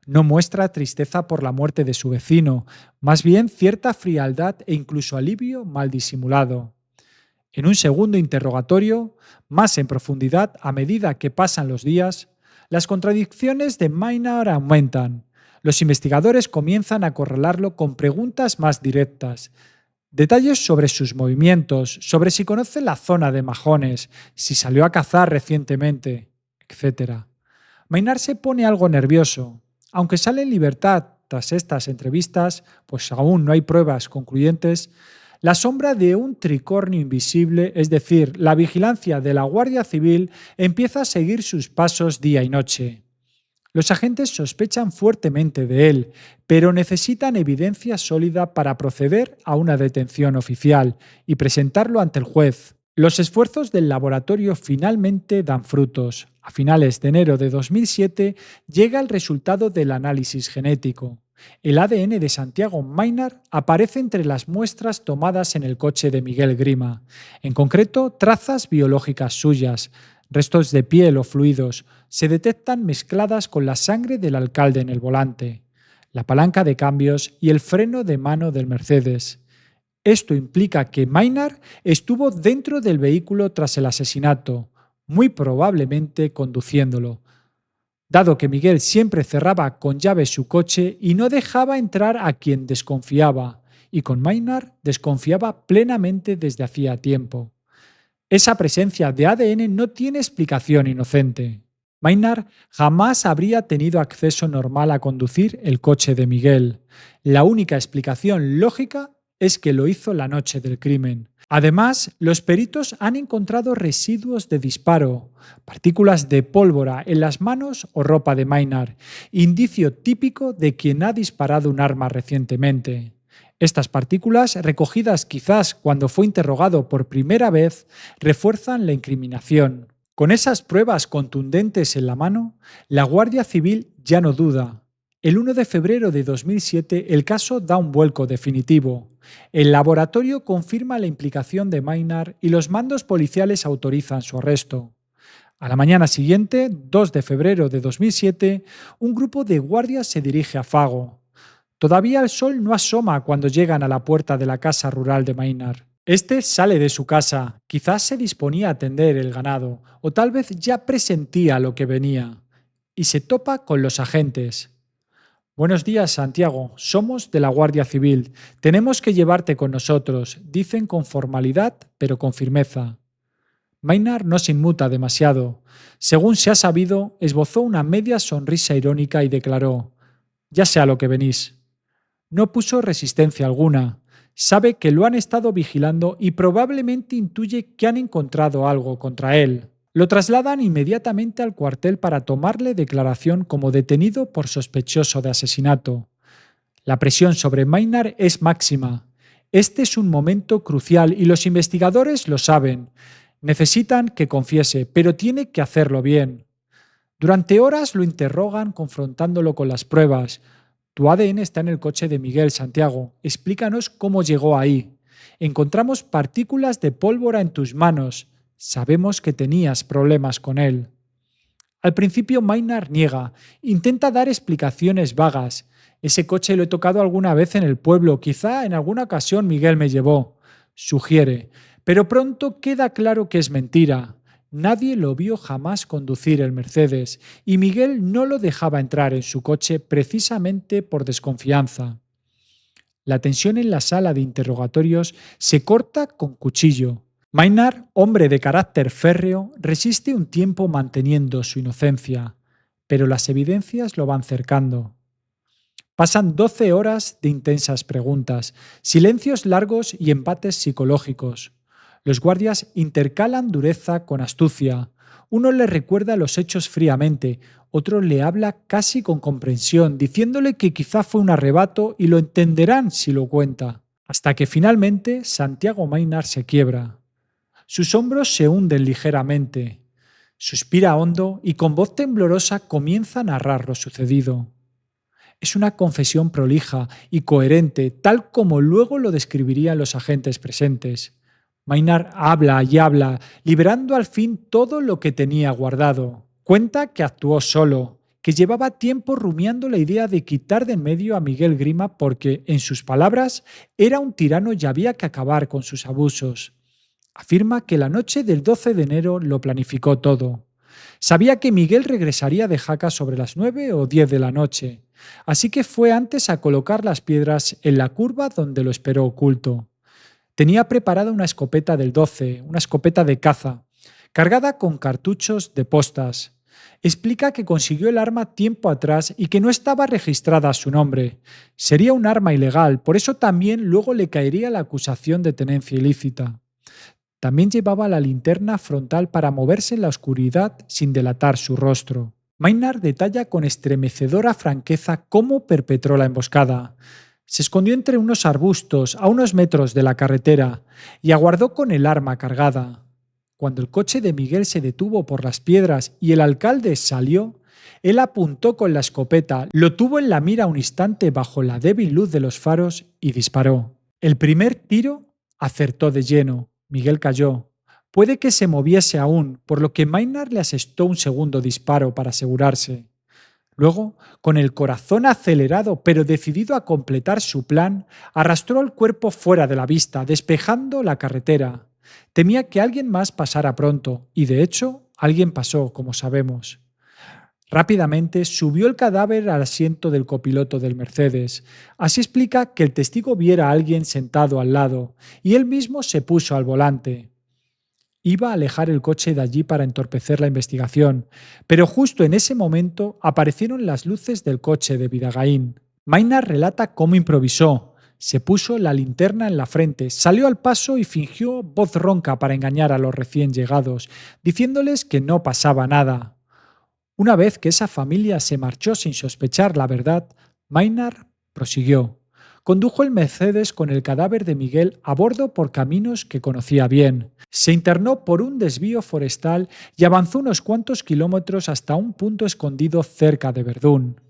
No muestra tristeza por la muerte de su vecino, más bien cierta frialdad e incluso alivio mal disimulado. En un segundo interrogatorio, más en profundidad a medida que pasan los días, las contradicciones de Maynard aumentan. Los investigadores comienzan a acorralarlo con preguntas más directas. Detalles sobre sus movimientos, sobre si conoce la zona de Majones, si salió a cazar recientemente, etc. Maynard se pone algo nervioso. Aunque sale en libertad tras estas entrevistas, pues aún no hay pruebas concluyentes, la sombra de un tricornio invisible, es decir, la vigilancia de la Guardia Civil, empieza a seguir sus pasos día y noche. Los agentes sospechan fuertemente de él, pero necesitan evidencia sólida para proceder a una detención oficial y presentarlo ante el juez. Los esfuerzos del laboratorio finalmente dan frutos. A finales de enero de 2007 llega el resultado del análisis genético. El ADN de Santiago Maynard aparece entre las muestras tomadas en el coche de Miguel Grima. En concreto, trazas biológicas suyas, restos de piel o fluidos, se detectan mezcladas con la sangre del alcalde en el volante, la palanca de cambios y el freno de mano del Mercedes. Esto implica que Maynard estuvo dentro del vehículo tras el asesinato, muy probablemente conduciéndolo, dado que Miguel siempre cerraba con llave su coche y no dejaba entrar a quien desconfiaba, y con Maynard desconfiaba plenamente desde hacía tiempo. Esa presencia de ADN no tiene explicación inocente. Maynard jamás habría tenido acceso normal a conducir el coche de Miguel. La única explicación lógica es que lo hizo la noche del crimen. Además, los peritos han encontrado residuos de disparo, partículas de pólvora en las manos o ropa de Maynard, indicio típico de quien ha disparado un arma recientemente. Estas partículas, recogidas quizás cuando fue interrogado por primera vez, refuerzan la incriminación. Con esas pruebas contundentes en la mano, la Guardia Civil ya no duda. El 1 de febrero de 2007 el caso da un vuelco definitivo. El laboratorio confirma la implicación de Maynard y los mandos policiales autorizan su arresto. A la mañana siguiente, 2 de febrero de 2007, un grupo de guardias se dirige a Fago. Todavía el sol no asoma cuando llegan a la puerta de la casa rural de Maynard. Este sale de su casa, quizás se disponía a atender el ganado, o tal vez ya presentía lo que venía, y se topa con los agentes. «Buenos días, Santiago. Somos de la Guardia Civil. Tenemos que llevarte con nosotros», dicen con formalidad, pero con firmeza. Maynard no se inmuta demasiado. Según se ha sabido, esbozó una media sonrisa irónica y declaró: «Ya sé a lo que venís». No puso resistencia alguna. Sabe que lo han estado vigilando y probablemente intuye que han encontrado algo contra él. Lo trasladan inmediatamente al cuartel para tomarle declaración como detenido por sospechoso de asesinato. La presión sobre Maynard es máxima. Este es un momento crucial y los investigadores lo saben. Necesitan que confiese, pero tiene que hacerlo bien. Durante horas lo interrogan confrontándolo con las pruebas. «Tu ADN está en el coche de Miguel, Santiago. Explícanos cómo llegó ahí. Encontramos partículas de pólvora en tus manos. Sabemos que tenías problemas con él». Al principio Maynard niega, intenta dar explicaciones vagas. «Ese coche lo he tocado alguna vez en el pueblo, quizá en alguna ocasión Miguel me llevó», sugiere, pero pronto queda claro que es mentira. Nadie lo vio jamás conducir el Mercedes y Miguel no lo dejaba entrar en su coche precisamente por desconfianza. La tensión en la sala de interrogatorios se corta con cuchillo. Maynard, hombre de carácter férreo, resiste un tiempo manteniendo su inocencia, pero las evidencias lo van cercando. Pasan 12 horas de intensas preguntas, silencios largos y embates psicológicos. Los guardias intercalan dureza con astucia. Uno le recuerda los hechos fríamente, otro le habla casi con comprensión, diciéndole que quizá fue un arrebato y lo entenderán si lo cuenta. Hasta que finalmente Santiago Maynard se quiebra. Sus hombros se hunden ligeramente. Suspira hondo y con voz temblorosa comienza a narrar lo sucedido. Es una confesión prolija y coherente, tal como luego lo describirían los agentes presentes. Maynard habla y habla, liberando al fin todo lo que tenía guardado. Cuenta que actuó solo, que llevaba tiempo rumiando la idea de quitar de en medio a Miguel Grima porque, en sus palabras, era un tirano y había que acabar con sus abusos. Afirma que la noche del 12 de enero lo planificó todo. Sabía que Miguel regresaría de Jaca sobre las 9 o 10 de la noche, así que fue antes a colocar las piedras en la curva donde lo esperó oculto. Tenía preparada una escopeta del 12, una escopeta de caza, cargada con cartuchos de postas. Explica que consiguió el arma tiempo atrás y que no estaba registrada a su nombre. Sería un arma ilegal, por eso también luego le caería la acusación de tenencia ilícita. También llevaba la linterna frontal para moverse en la oscuridad sin delatar su rostro. Maynard detalla con estremecedora franqueza cómo perpetró la emboscada. Se escondió entre unos arbustos a unos metros de la carretera y aguardó con el arma cargada. Cuando el coche de Miguel se detuvo por las piedras y el alcalde salió, él apuntó con la escopeta, lo tuvo en la mira un instante bajo la débil luz de los faros y disparó. El primer tiro acertó de lleno. Miguel cayó. Puede que se moviese aún, por lo que Maynard le asestó un segundo disparo para asegurarse. Luego, con el corazón acelerado pero decidido a completar su plan, arrastró el cuerpo fuera de la vista, despejando la carretera. Temía que alguien más pasara pronto, y de hecho, alguien pasó, como sabemos. Rápidamente subió el cadáver al asiento del copiloto del Mercedes. Así explica que el testigo viera a alguien sentado al lado, y él mismo se puso al volante. Iba a alejar el coche de allí para entorpecer la investigación, pero justo en ese momento aparecieron las luces del coche de Vidagaín. Maynard relata cómo improvisó. Se puso la linterna en la frente, salió al paso y fingió voz ronca para engañar a los recién llegados, diciéndoles que no pasaba nada. Una vez que esa familia se marchó sin sospechar la verdad, Maynard prosiguió. Condujo el Mercedes con el cadáver de Miguel a bordo por caminos que conocía bien. Se internó por un desvío forestal y avanzó unos cuantos kilómetros hasta un punto escondido cerca de Verdún.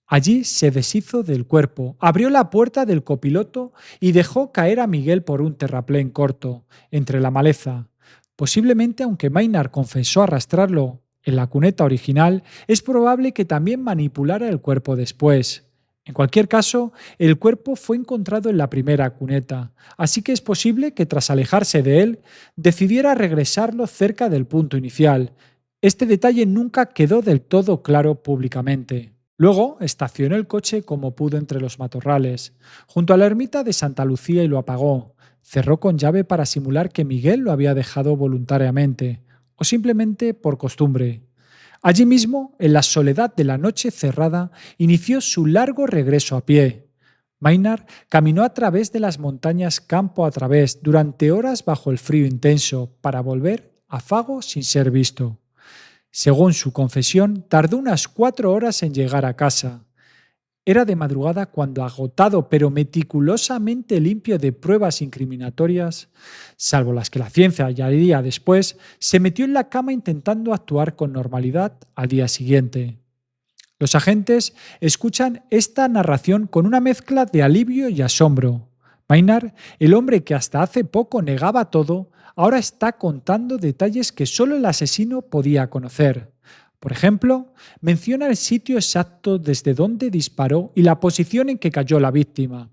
Allí se deshizo del cuerpo, abrió la puerta del copiloto y dejó caer a Miguel por un terraplén corto, entre la maleza. Posiblemente, aunque Maynard confesó arrastrarlo en la cuneta original, es probable que también manipulara el cuerpo después. En cualquier caso, el cuerpo fue encontrado en la primera cuneta, así que es posible que tras alejarse de él, decidiera regresarlo cerca del punto inicial. Este detalle nunca quedó del todo claro públicamente. Luego estacionó el coche como pudo entre los matorrales, junto a la ermita de Santa Lucía y lo apagó. Cerró con llave para simular que Miguel lo había dejado voluntariamente, o simplemente por costumbre. Allí mismo, en la soledad de la noche cerrada, inició su largo regreso a pie. Maynard caminó a través de las montañas campo a través durante horas bajo el frío intenso para volver a Fago sin ser visto. Según su confesión, tardó unas 4 horas en llegar a casa. Era de madrugada cuando, agotado pero meticulosamente limpio de pruebas incriminatorias, salvo las que la ciencia hallaría después, se metió en la cama intentando actuar con normalidad al día siguiente. Los agentes escuchan esta narración con una mezcla de alivio y asombro. Maynard, el hombre que hasta hace poco negaba todo, ahora está contando detalles que solo el asesino podía conocer. Por ejemplo, menciona el sitio exacto desde donde disparó y la posición en que cayó la víctima.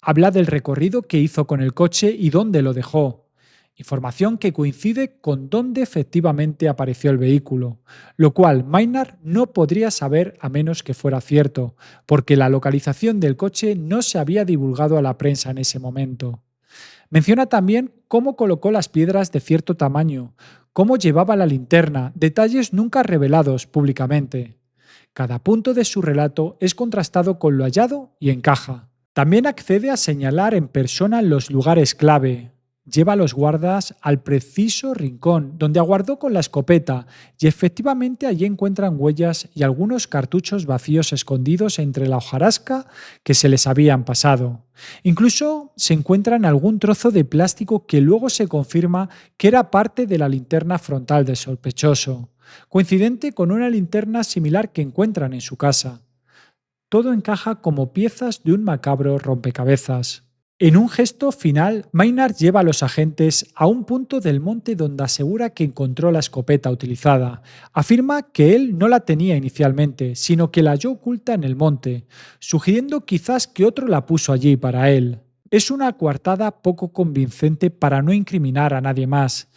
Habla del recorrido que hizo con el coche y dónde lo dejó. Información que coincide con dónde efectivamente apareció el vehículo, lo cual Maynard no podría saber a menos que fuera cierto, porque la localización del coche no se había divulgado a la prensa en ese momento. Menciona también cómo colocó las piedras de cierto tamaño, cómo llevaba la linterna, detalles nunca revelados públicamente. Cada punto de su relato es contrastado con lo hallado y encaja. También accede a señalar en persona los lugares clave. lleva a los guardas al preciso rincón, donde aguardó con la escopeta, y efectivamente allí encuentran huellas y algunos cartuchos vacíos escondidos entre la hojarasca que se les habían pasado. Incluso se encuentran algún trozo de plástico que luego se confirma que era parte de la linterna frontal del sospechoso, coincidente con una linterna similar que encuentran en su casa. Todo encaja como piezas de un macabro rompecabezas. En un gesto final, Maynard lleva a los agentes a un punto del monte donde asegura que encontró la escopeta utilizada. Afirma que él no la tenía inicialmente, sino que la halló oculta en el monte, sugiriendo quizás que otro la puso allí para él. Es una coartada poco convincente para no incriminar a nadie más,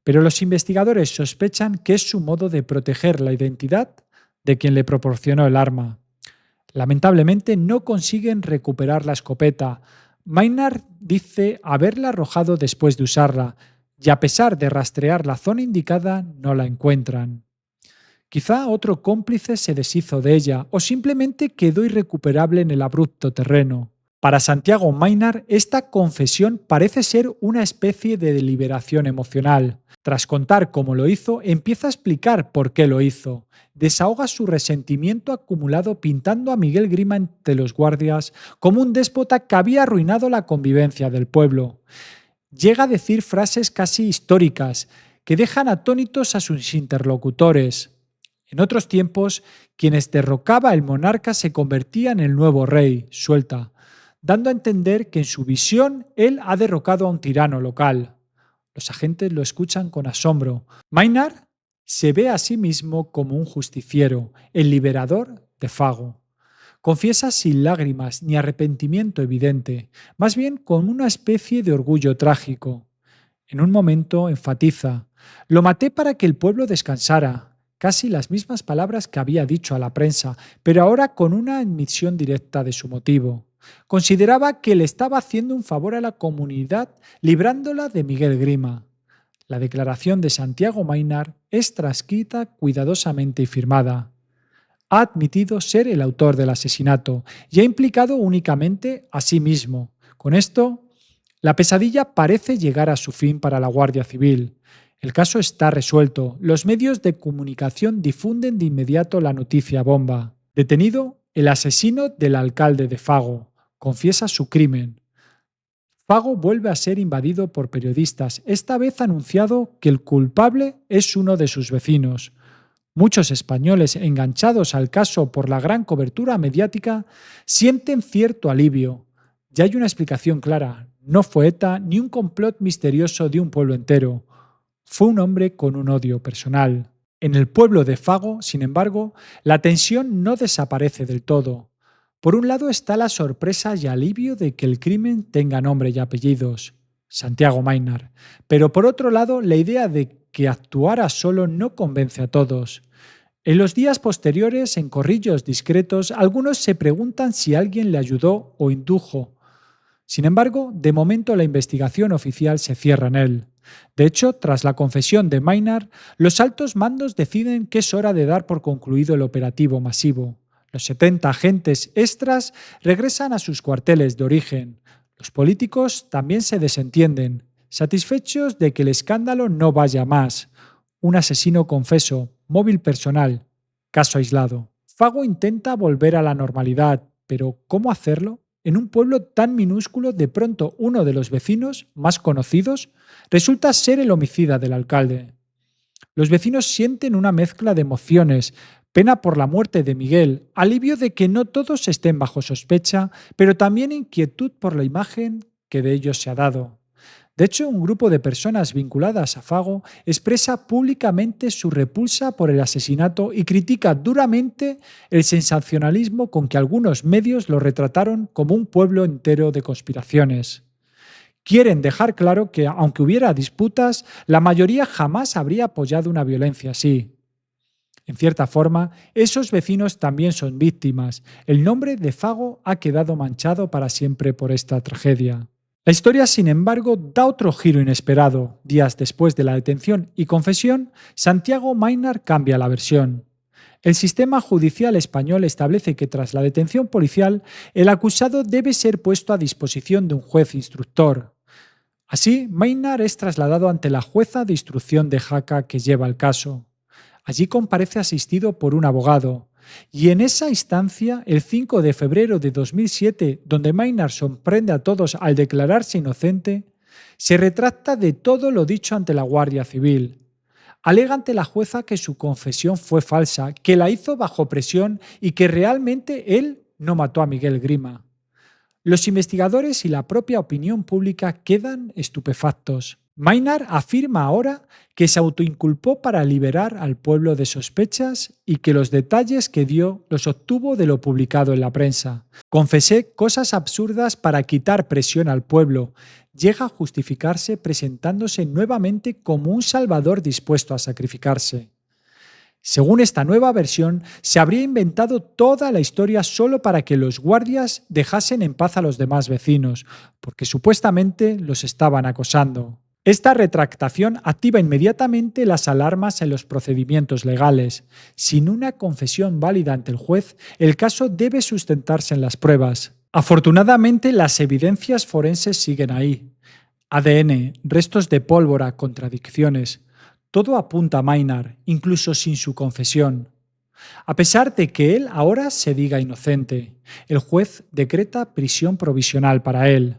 pero los investigadores sospechan que es su modo de proteger la identidad de quien le proporcionó el arma. Lamentablemente no consiguen recuperar la escopeta. Maynard dice haberla arrojado después de usarla, y a pesar de rastrear la zona indicada, no la encuentran. Quizá otro cómplice se deshizo de ella o simplemente quedó irrecuperable en el abrupto terreno. Para Santiago Maynard, esta confesión parece ser una especie de liberación emocional. Tras contar cómo lo hizo, empieza a explicar por qué lo hizo. Desahoga su resentimiento acumulado pintando a Miguel Grima ante los guardias como un déspota que había arruinado la convivencia del pueblo. Llega a decir frases casi históricas que dejan atónitos a sus interlocutores. En otros tiempos, quienes derrocaba el monarca se convertían en el nuevo rey, suelta, dando a entender que en su visión él ha derrocado a un tirano local. Los agentes lo escuchan con asombro. Maynard se ve a sí mismo como un justiciero, el liberador de Fago. Confiesa sin lágrimas ni arrepentimiento evidente, más bien con una especie de orgullo trágico. En un momento enfatiza: «Lo maté para que el pueblo descansara», casi las mismas palabras que había dicho a la prensa, pero ahora con una admisión directa de su motivo. Consideraba que le estaba haciendo un favor a la comunidad librándola de Miguel Grima. La declaración de Santiago Maynard es transcrita cuidadosamente y firmada. Ha admitido ser el autor del asesinato y ha implicado únicamente a sí mismo. Con esto, la pesadilla parece llegar a su fin para la Guardia Civil. El caso está resuelto. Los medios de comunicación difunden de inmediato la noticia bomba. Detenido el asesino del alcalde de Fago. Confiesa su crimen. Fago vuelve a ser invadido por periodistas. Esta vez ha anunciado que el culpable es uno de sus vecinos. Muchos españoles enganchados al caso por la gran cobertura mediática sienten cierto alivio. Ya hay una explicación clara. No fue ETA ni un complot misterioso de un pueblo entero. Fue un hombre con un odio personal. En el pueblo de Fago, sin embargo, la tensión no desaparece del todo. Por un lado está la sorpresa y alivio de que el crimen tenga nombre y apellidos, Santiago Maynard, pero por otro lado la idea de que actuara solo no convence a todos. En los días posteriores, en corrillos discretos, algunos se preguntan si alguien le ayudó o indujo. Sin embargo, de momento la investigación oficial se cierra en él. De hecho, tras la confesión de Maynard, los altos mandos deciden que es hora de dar por concluido el operativo masivo. Los 70 agentes extras regresan a sus cuarteles de origen. Los políticos también se desentienden, satisfechos de que el escándalo no vaya más. Un asesino confeso, móvil personal, caso aislado. Fago intenta volver a la normalidad, pero ¿cómo hacerlo? En un pueblo tan minúsculo, de pronto uno de los vecinos más conocidos resulta ser el homicida del alcalde. Los vecinos sienten una mezcla de emociones: pena por la muerte de Miguel, alivio de que no todos estén bajo sospecha, pero también inquietud por la imagen que de ellos se ha dado. De hecho, un grupo de personas vinculadas a Fago expresa públicamente su repulsa por el asesinato y critica duramente el sensacionalismo con que algunos medios lo retrataron como un pueblo entero de conspiraciones. Quieren dejar claro que, aunque hubiera disputas, la mayoría jamás habría apoyado una violencia así. En cierta forma, esos vecinos también son víctimas. El nombre de Fago ha quedado manchado para siempre por esta tragedia. La historia, sin embargo, da otro giro inesperado. Días después de la detención y confesión, Santiago Maynard cambia la versión. El sistema judicial español establece que tras la detención policial, el acusado debe ser puesto a disposición de un juez instructor. Así, Maynard es trasladado ante la jueza de instrucción de Jaca que lleva el caso. Allí comparece asistido por un abogado, y en esa instancia, el 5 de febrero de 2007, donde Maynard sorprende a todos al declararse inocente, se retracta de todo lo dicho ante la Guardia Civil. Alega ante la jueza que su confesión fue falsa, que la hizo bajo presión y que realmente él no mató a Miguel Grima. Los investigadores y la propia opinión pública quedan estupefactos. Maynard afirma ahora que se autoinculpó para liberar al pueblo de sospechas y que los detalles que dio los obtuvo de lo publicado en la prensa. Confesé cosas absurdas para quitar presión al pueblo. Llega a justificarse presentándose nuevamente como un salvador dispuesto a sacrificarse. Según esta nueva versión, se habría inventado toda la historia solo para que los guardias dejasen en paz a los demás vecinos, porque supuestamente los estaban acosando. Esta retractación activa inmediatamente las alarmas en los procedimientos legales. Sin una confesión válida ante el juez, el caso debe sustentarse en las pruebas. Afortunadamente, las evidencias forenses siguen ahí. ADN, restos de pólvora, contradicciones. Todo apunta a Maynard, incluso sin su confesión. A pesar de que él ahora se diga inocente, el juez decreta prisión provisional para él,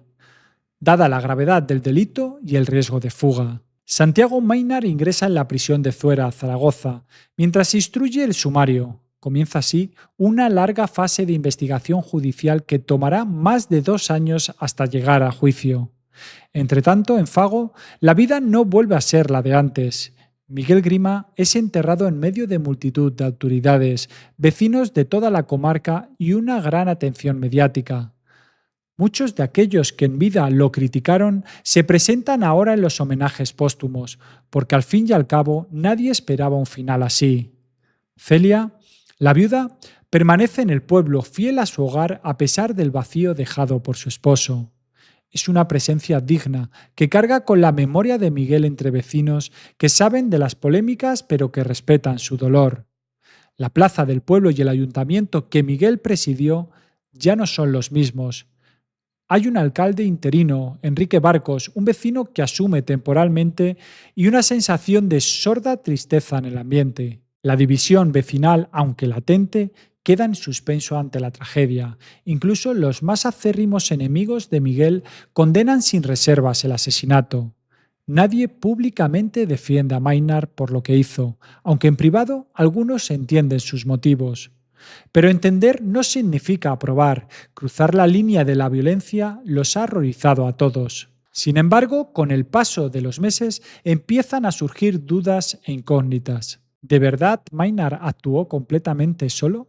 dada la gravedad del delito y el riesgo de fuga. Santiago Maynard ingresa en la prisión de Zuera, Zaragoza, mientras se instruye el sumario. Comienza así una larga fase de investigación judicial que tomará más de 2 años hasta llegar a juicio. Entretanto, en Fago, la vida no vuelve a ser la de antes. Miguel Grima es enterrado en medio de multitud de autoridades, vecinos de toda la comarca y una gran atención mediática. Muchos de aquellos que en vida lo criticaron se presentan ahora en los homenajes póstumos, porque al fin y al cabo nadie esperaba un final así. Celia, la viuda, permanece en el pueblo fiel a su hogar a pesar del vacío dejado por su esposo. Es una presencia digna, que carga con la memoria de Miguel entre vecinos que saben de las polémicas pero que respetan su dolor. La plaza del pueblo y el ayuntamiento que Miguel presidió ya no son los mismos. Hay un alcalde interino, Enrique Barcos, un vecino que asume temporalmente y una sensación de sorda tristeza en el ambiente. La división vecinal, aunque latente, queda en suspenso ante la tragedia. Incluso los más acérrimos enemigos de Miguel condenan sin reservas el asesinato. Nadie públicamente defiende a Maynard por lo que hizo, aunque en privado algunos entienden sus motivos. Pero entender no significa aprobar. Cruzar la línea de la violencia los ha horrorizado a todos. Sin embargo, con el paso de los meses empiezan a surgir dudas e incógnitas. ¿De verdad Maynard actuó completamente solo?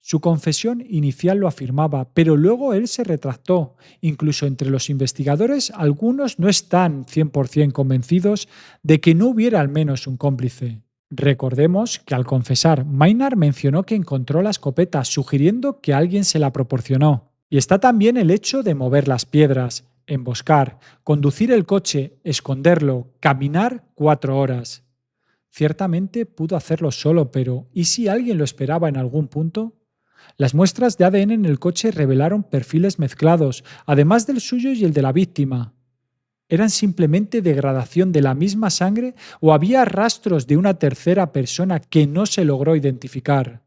Su confesión inicial lo afirmaba, pero luego él se retractó. Incluso entre los investigadores, algunos no están 100% convencidos de que no hubiera al menos un cómplice. Recordemos que al confesar, Maynard mencionó que encontró la escopeta, sugiriendo que alguien se la proporcionó. Y está también el hecho de mover las piedras, emboscar, conducir el coche, esconderlo, caminar 4 horas. Ciertamente pudo hacerlo solo, pero ¿y si alguien lo esperaba en algún punto? Las muestras de ADN en el coche revelaron perfiles mezclados, además del suyo y el de la víctima. ¿Eran simplemente degradación de la misma sangre o había rastros de una tercera persona que no se logró identificar?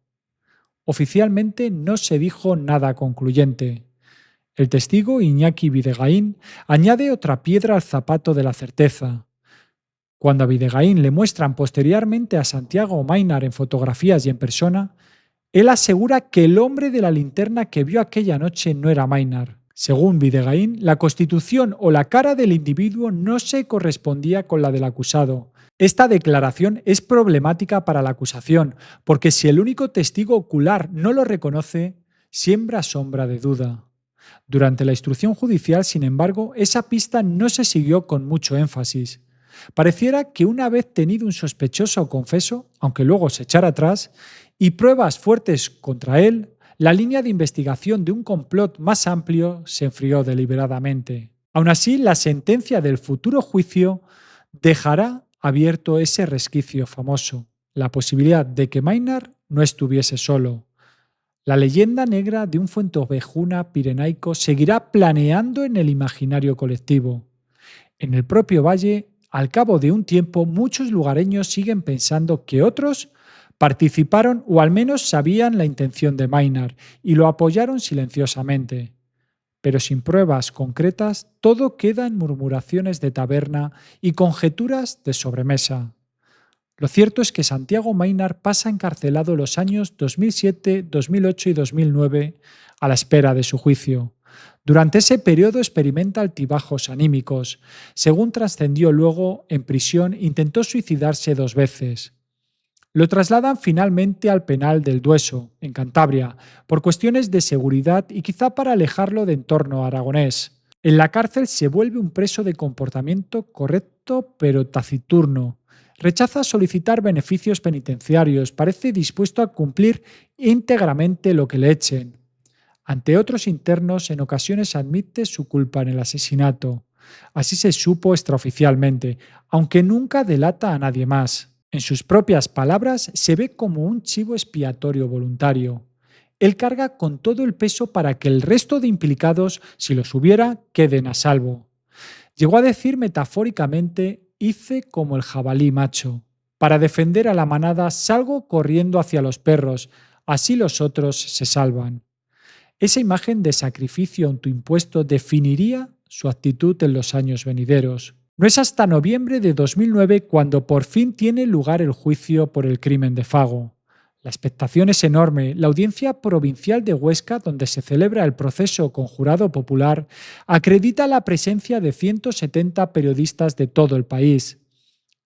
Oficialmente no se dijo nada concluyente. El testigo Iñaki Bidegain añade otra piedra al zapato de la certeza. Cuando a Bidegain le muestran posteriormente a Santiago Maynard en fotografías y en persona, él asegura que el hombre de la linterna que vio aquella noche no era Maynard. Según Bidegain, la constitución o la cara del individuo no se correspondía con la del acusado. Esta declaración es problemática para la acusación, porque si el único testigo ocular no lo reconoce, siembra sombra de duda. Durante la instrucción judicial, sin embargo, esa pista no se siguió con mucho énfasis. Pareciera que una vez tenido un sospechoso confeso, aunque luego se echara atrás, y pruebas fuertes contra él, la línea de investigación de un complot más amplio se enfrió deliberadamente. Aún así, la sentencia del futuro juicio dejará abierto ese resquicio famoso, la posibilidad de que Maynard no estuviese solo. La leyenda negra de un fuenteovejuna pirenaico seguirá planeando en el imaginario colectivo. En el propio valle, al cabo de un tiempo, muchos lugareños siguen pensando que otros participaron o al menos sabían la intención de Maynard y lo apoyaron silenciosamente. Pero sin pruebas concretas, todo queda en murmuraciones de taberna y conjeturas de sobremesa. Lo cierto es que Santiago Maynard pasa encarcelado los años 2007, 2008 y 2009 a la espera de su juicio. Durante ese periodo experimenta altibajos anímicos. Según trascendió luego, en prisión intentó suicidarse 2 veces. Lo trasladan finalmente al penal del Dueso, en Cantabria, por cuestiones de seguridad y quizá para alejarlo de entorno aragonés. En la cárcel se vuelve un preso de comportamiento correcto pero taciturno. Rechaza solicitar beneficios penitenciarios, parece dispuesto a cumplir íntegramente lo que le echen. Ante otros internos, en ocasiones admite su culpa en el asesinato. Así se supo extraoficialmente, aunque nunca delata a nadie más. En sus propias palabras, se ve como un chivo expiatorio voluntario. Él carga con todo el peso para que el resto de implicados, si los hubiera, queden a salvo. Llegó a decir metafóricamente: hice como el jabalí macho. Para defender a la manada salgo corriendo hacia los perros, así los otros se salvan. Esa imagen de sacrificio autoimpuesto definiría su actitud en los años venideros. No es hasta noviembre de 2009 cuando por fin tiene lugar el juicio por el crimen de Fago. La expectación es enorme. La Audiencia Provincial de Huesca, donde se celebra el proceso con jurado popular, acredita la presencia de 170 periodistas de todo el país.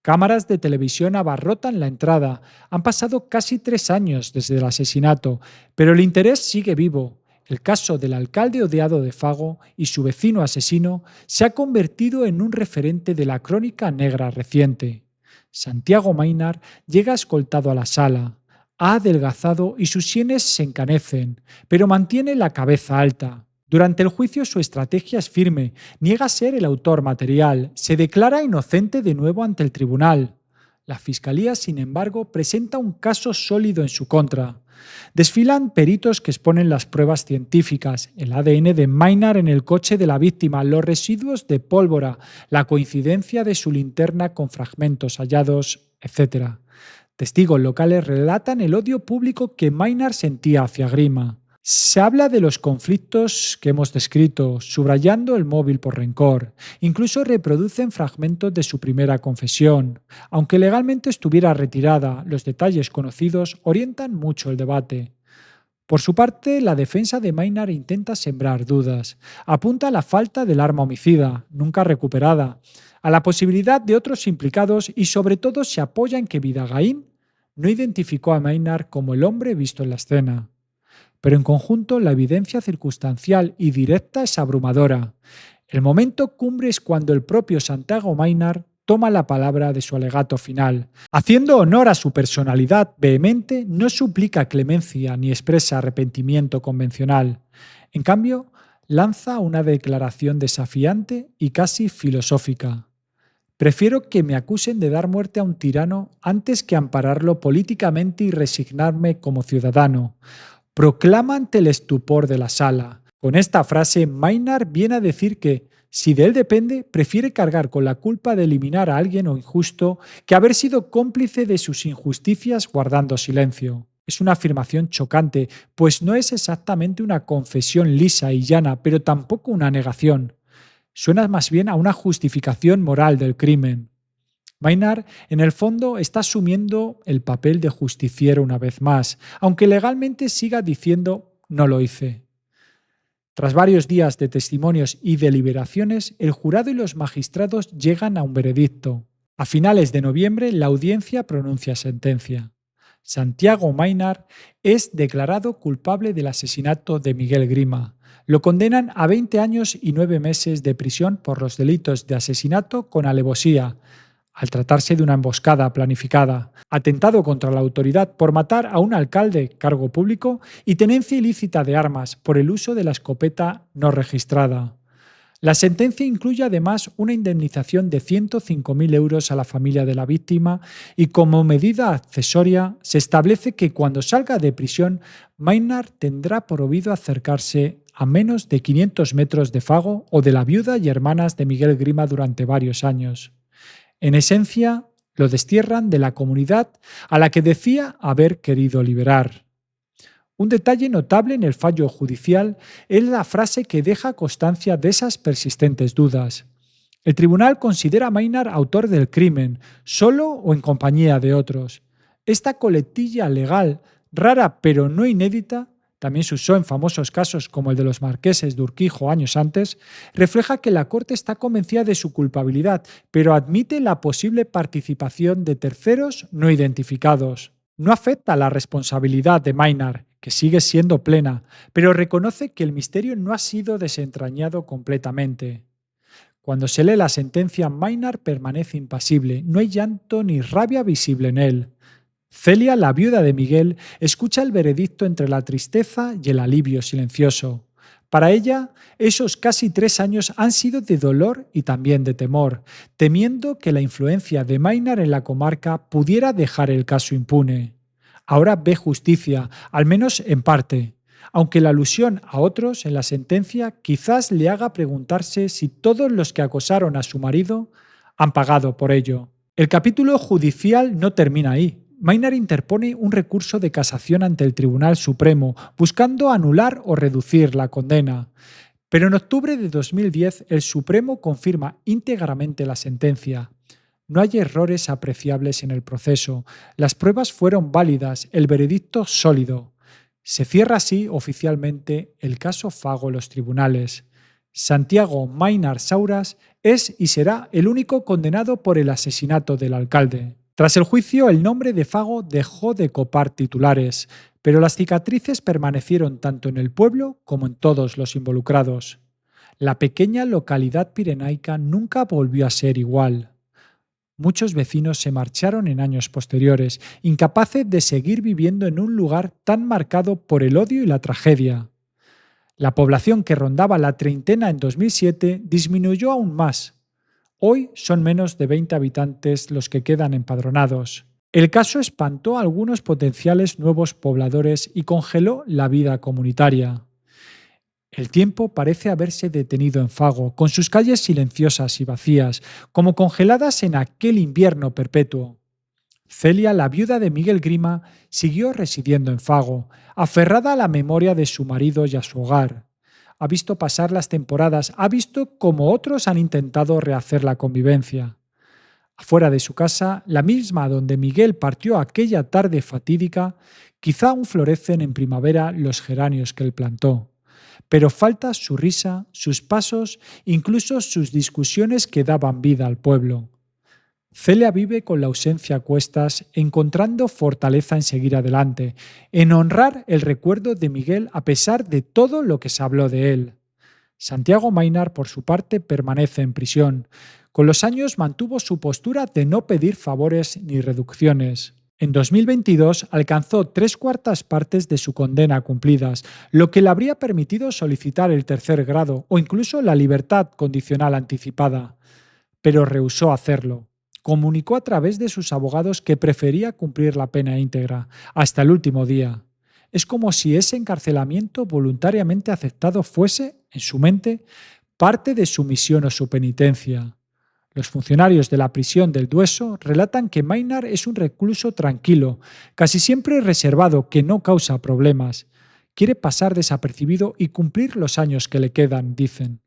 Cámaras de televisión abarrotan la entrada. Han pasado casi 3 años desde el asesinato, pero el interés sigue vivo. El caso del alcalde odiado de Fago y su vecino asesino se ha convertido en un referente de la crónica negra reciente. Santiago Maynard llega escoltado a la sala. Ha adelgazado y sus sienes se encanecen, pero mantiene la cabeza alta. Durante el juicio su estrategia es firme, niega ser el autor material, se declara inocente de nuevo ante el tribunal. La Fiscalía, sin embargo, presenta un caso sólido en su contra. Desfilan peritos que exponen las pruebas científicas, el ADN de Maynard en el coche de la víctima, los residuos de pólvora, la coincidencia de su linterna con fragmentos hallados, etc. Testigos locales relatan el odio público que Maynard sentía hacia Grima. Se habla de los conflictos que hemos descrito, subrayando el móvil por rencor. Incluso reproducen fragmentos de su primera confesión. Aunque legalmente estuviera retirada, los detalles conocidos orientan mucho el debate. Por su parte, la defensa de Maynard intenta sembrar dudas. Apunta a la falta del arma homicida, nunca recuperada, a la posibilidad de otros implicados y sobre todo se apoya en que Vidagaín no identificó a Maynard como el hombre visto en la escena. Pero en conjunto la evidencia circunstancial y directa es abrumadora. El momento cumbre es cuando el propio Santiago Maynard toma la palabra de su alegato final. Haciendo honor a su personalidad vehemente, no suplica clemencia ni expresa arrepentimiento convencional. En cambio, lanza una declaración desafiante y casi filosófica. Prefiero que me acusen de dar muerte a un tirano antes que ampararlo políticamente y resignarme como ciudadano. Proclama ante el estupor de la sala. Con esta frase, Maynard viene a decir que, si de él depende, prefiere cargar con la culpa de eliminar a alguien o injusto que haber sido cómplice de sus injusticias guardando silencio. Es una afirmación chocante, pues no es exactamente una confesión lisa y llana, pero tampoco una negación. Suena más bien a una justificación moral del crimen. Maynard, en el fondo, está asumiendo el papel de justiciero una vez más, aunque legalmente siga diciendo «no lo hice». Tras varios días de testimonios y deliberaciones, el jurado y los magistrados llegan a un veredicto. A finales de noviembre, la audiencia pronuncia sentencia. Santiago Maynard es declarado culpable del asesinato de Miguel Grima. Lo condenan a 20 años y 9 meses de prisión por los delitos de asesinato con alevosía, al tratarse de una emboscada planificada, atentado contra la autoridad por matar a un alcalde, cargo público, y tenencia ilícita de armas por el uso de la escopeta no registrada. La sentencia incluye además una indemnización de 105.000 euros a la familia de la víctima y como medida accesoria se establece que cuando salga de prisión, Maynard tendrá prohibido acercarse a menos de 500 metros de Fago o de la viuda y hermanas de Miguel Grima durante varios años. En esencia, lo destierran de la comunidad a la que decía haber querido liberar. Un detalle notable en el fallo judicial es la frase que deja constancia de esas persistentes dudas. El tribunal considera a Maynard autor del crimen, solo o en compañía de otros. Esta coletilla legal, rara pero no inédita, también se usó en famosos casos como el de los marqueses de Urquijo años antes, refleja que la Corte está convencida de su culpabilidad, pero admite la posible participación de terceros no identificados. No afecta la responsabilidad de Maynard, que sigue siendo plena, pero reconoce que el misterio no ha sido desentrañado completamente. Cuando se lee la sentencia, Maynard permanece impasible, no hay llanto ni rabia visible en él. Celia, la viuda de Miguel, escucha el veredicto entre la tristeza y el alivio silencioso. Para ella, esos casi 3 años han sido de dolor y también de temor, temiendo que la influencia de Maynard en la comarca pudiera dejar el caso impune. Ahora ve justicia, al menos en parte, aunque la alusión a otros en la sentencia quizás le haga preguntarse si todos los que acosaron a su marido han pagado por ello. El capítulo judicial no termina ahí. Maynard interpone un recurso de casación ante el Tribunal Supremo, buscando anular o reducir la condena. Pero en octubre de 2010 el Supremo confirma íntegramente la sentencia. No hay errores apreciables en el proceso. Las pruebas fueron válidas, el veredicto sólido. Se cierra así oficialmente el caso Fago en los tribunales. Santiago Maynard Sauras es y será el único condenado por el asesinato del alcalde. Tras el juicio, el nombre de Fago dejó de copar titulares, pero las cicatrices permanecieron tanto en el pueblo como en todos los involucrados. La pequeña localidad pirenaica nunca volvió a ser igual. Muchos vecinos se marcharon en años posteriores, incapaces de seguir viviendo en un lugar tan marcado por el odio y la tragedia. La población que rondaba la treintena en 2007 disminuyó aún más. Hoy son menos de 20 habitantes los que quedan empadronados. El caso espantó a algunos potenciales nuevos pobladores y congeló la vida comunitaria. El tiempo parece haberse detenido en Fago, con sus calles silenciosas y vacías, como congeladas en aquel invierno perpetuo. Celia, la viuda de Miguel Grima, siguió residiendo en Fago, aferrada a la memoria de su marido y a su hogar. Ha visto pasar las temporadas, ha visto cómo otros han intentado rehacer la convivencia. Afuera de su casa, la misma donde Miguel partió aquella tarde fatídica, quizá aún florecen en primavera los geranios que él plantó. Pero falta su risa, sus pasos, incluso sus discusiones que daban vida al pueblo. Celia vive con la ausencia a cuestas, encontrando fortaleza en seguir adelante, en honrar el recuerdo de Miguel a pesar de todo lo que se habló de él. Santiago Maynard, por su parte, permanece en prisión. Con los años mantuvo su postura de no pedir favores ni reducciones. En 2022 alcanzó 3/4 partes de su condena cumplidas, lo que le habría permitido solicitar el tercer grado o incluso la libertad condicional anticipada. Pero rehusó hacerlo. Comunicó a través de sus abogados que prefería cumplir la pena íntegra, hasta el último día. Es como si ese encarcelamiento voluntariamente aceptado fuese, en su mente, parte de su misión o su penitencia. Los funcionarios de la prisión del Dueso relatan que Maynard es un recluso tranquilo, casi siempre reservado, que no causa problemas. Quiere pasar desapercibido y cumplir los años que le quedan, dicen.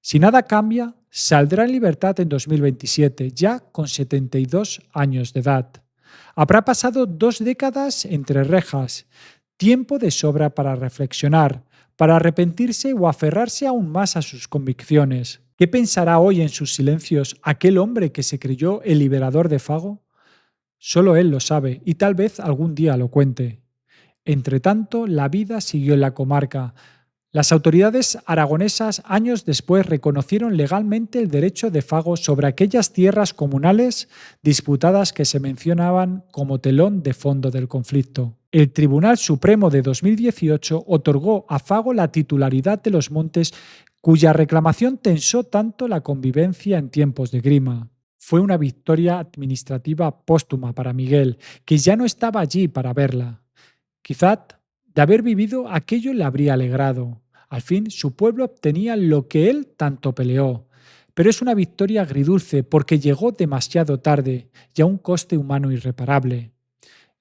Si nada cambia, saldrá en libertad en 2027, ya con 72 años de edad. Habrá pasado 2 décadas entre rejas, tiempo de sobra para reflexionar, para arrepentirse o aferrarse aún más a sus convicciones. ¿Qué pensará hoy en sus silencios aquel hombre que se creyó el liberador de Fago? Solo él lo sabe y tal vez algún día lo cuente. Entretanto, la vida siguió en la comarca. Las autoridades aragonesas años después reconocieron legalmente el derecho de Fago sobre aquellas tierras comunales disputadas que se mencionaban como telón de fondo del conflicto. El Tribunal Supremo de 2018 otorgó a Fago la titularidad de los montes cuya reclamación tensó tanto la convivencia en tiempos de grima. Fue una victoria administrativa póstuma para Miguel, que ya no estaba allí para verla. Quizá de haber vivido aquello le habría alegrado. Al fin su pueblo obtenía lo que él tanto peleó. Pero es una victoria agridulce porque llegó demasiado tarde y a un coste humano irreparable.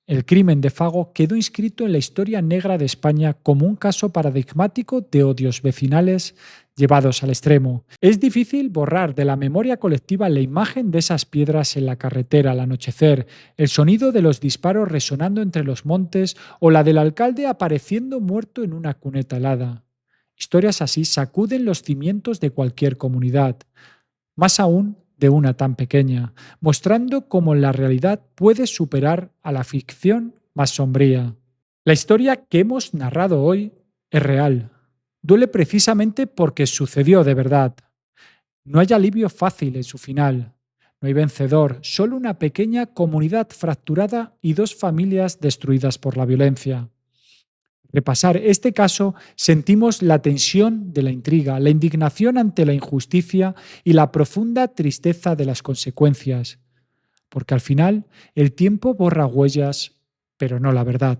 El crimen de Fago quedó inscrito en la historia negra de España como un caso paradigmático de odios vecinales llevados al extremo. Es difícil borrar de la memoria colectiva la imagen de esas piedras en la carretera al anochecer, el sonido de los disparos resonando entre los montes o la del alcalde apareciendo muerto en una cuneta helada. Historias así sacuden los cimientos de cualquier comunidad, más aún de una tan pequeña, mostrando cómo la realidad puede superar a la ficción más sombría. La historia que hemos narrado hoy es real. Duele precisamente porque sucedió de verdad. No hay alivio fácil en su final. No hay vencedor, solo una pequeña comunidad fracturada y dos familias destruidas por la violencia. Repasar este caso, sentimos la tensión de la intriga, la indignación ante la injusticia y la profunda tristeza de las consecuencias, porque al final el tiempo borra huellas, pero no la verdad.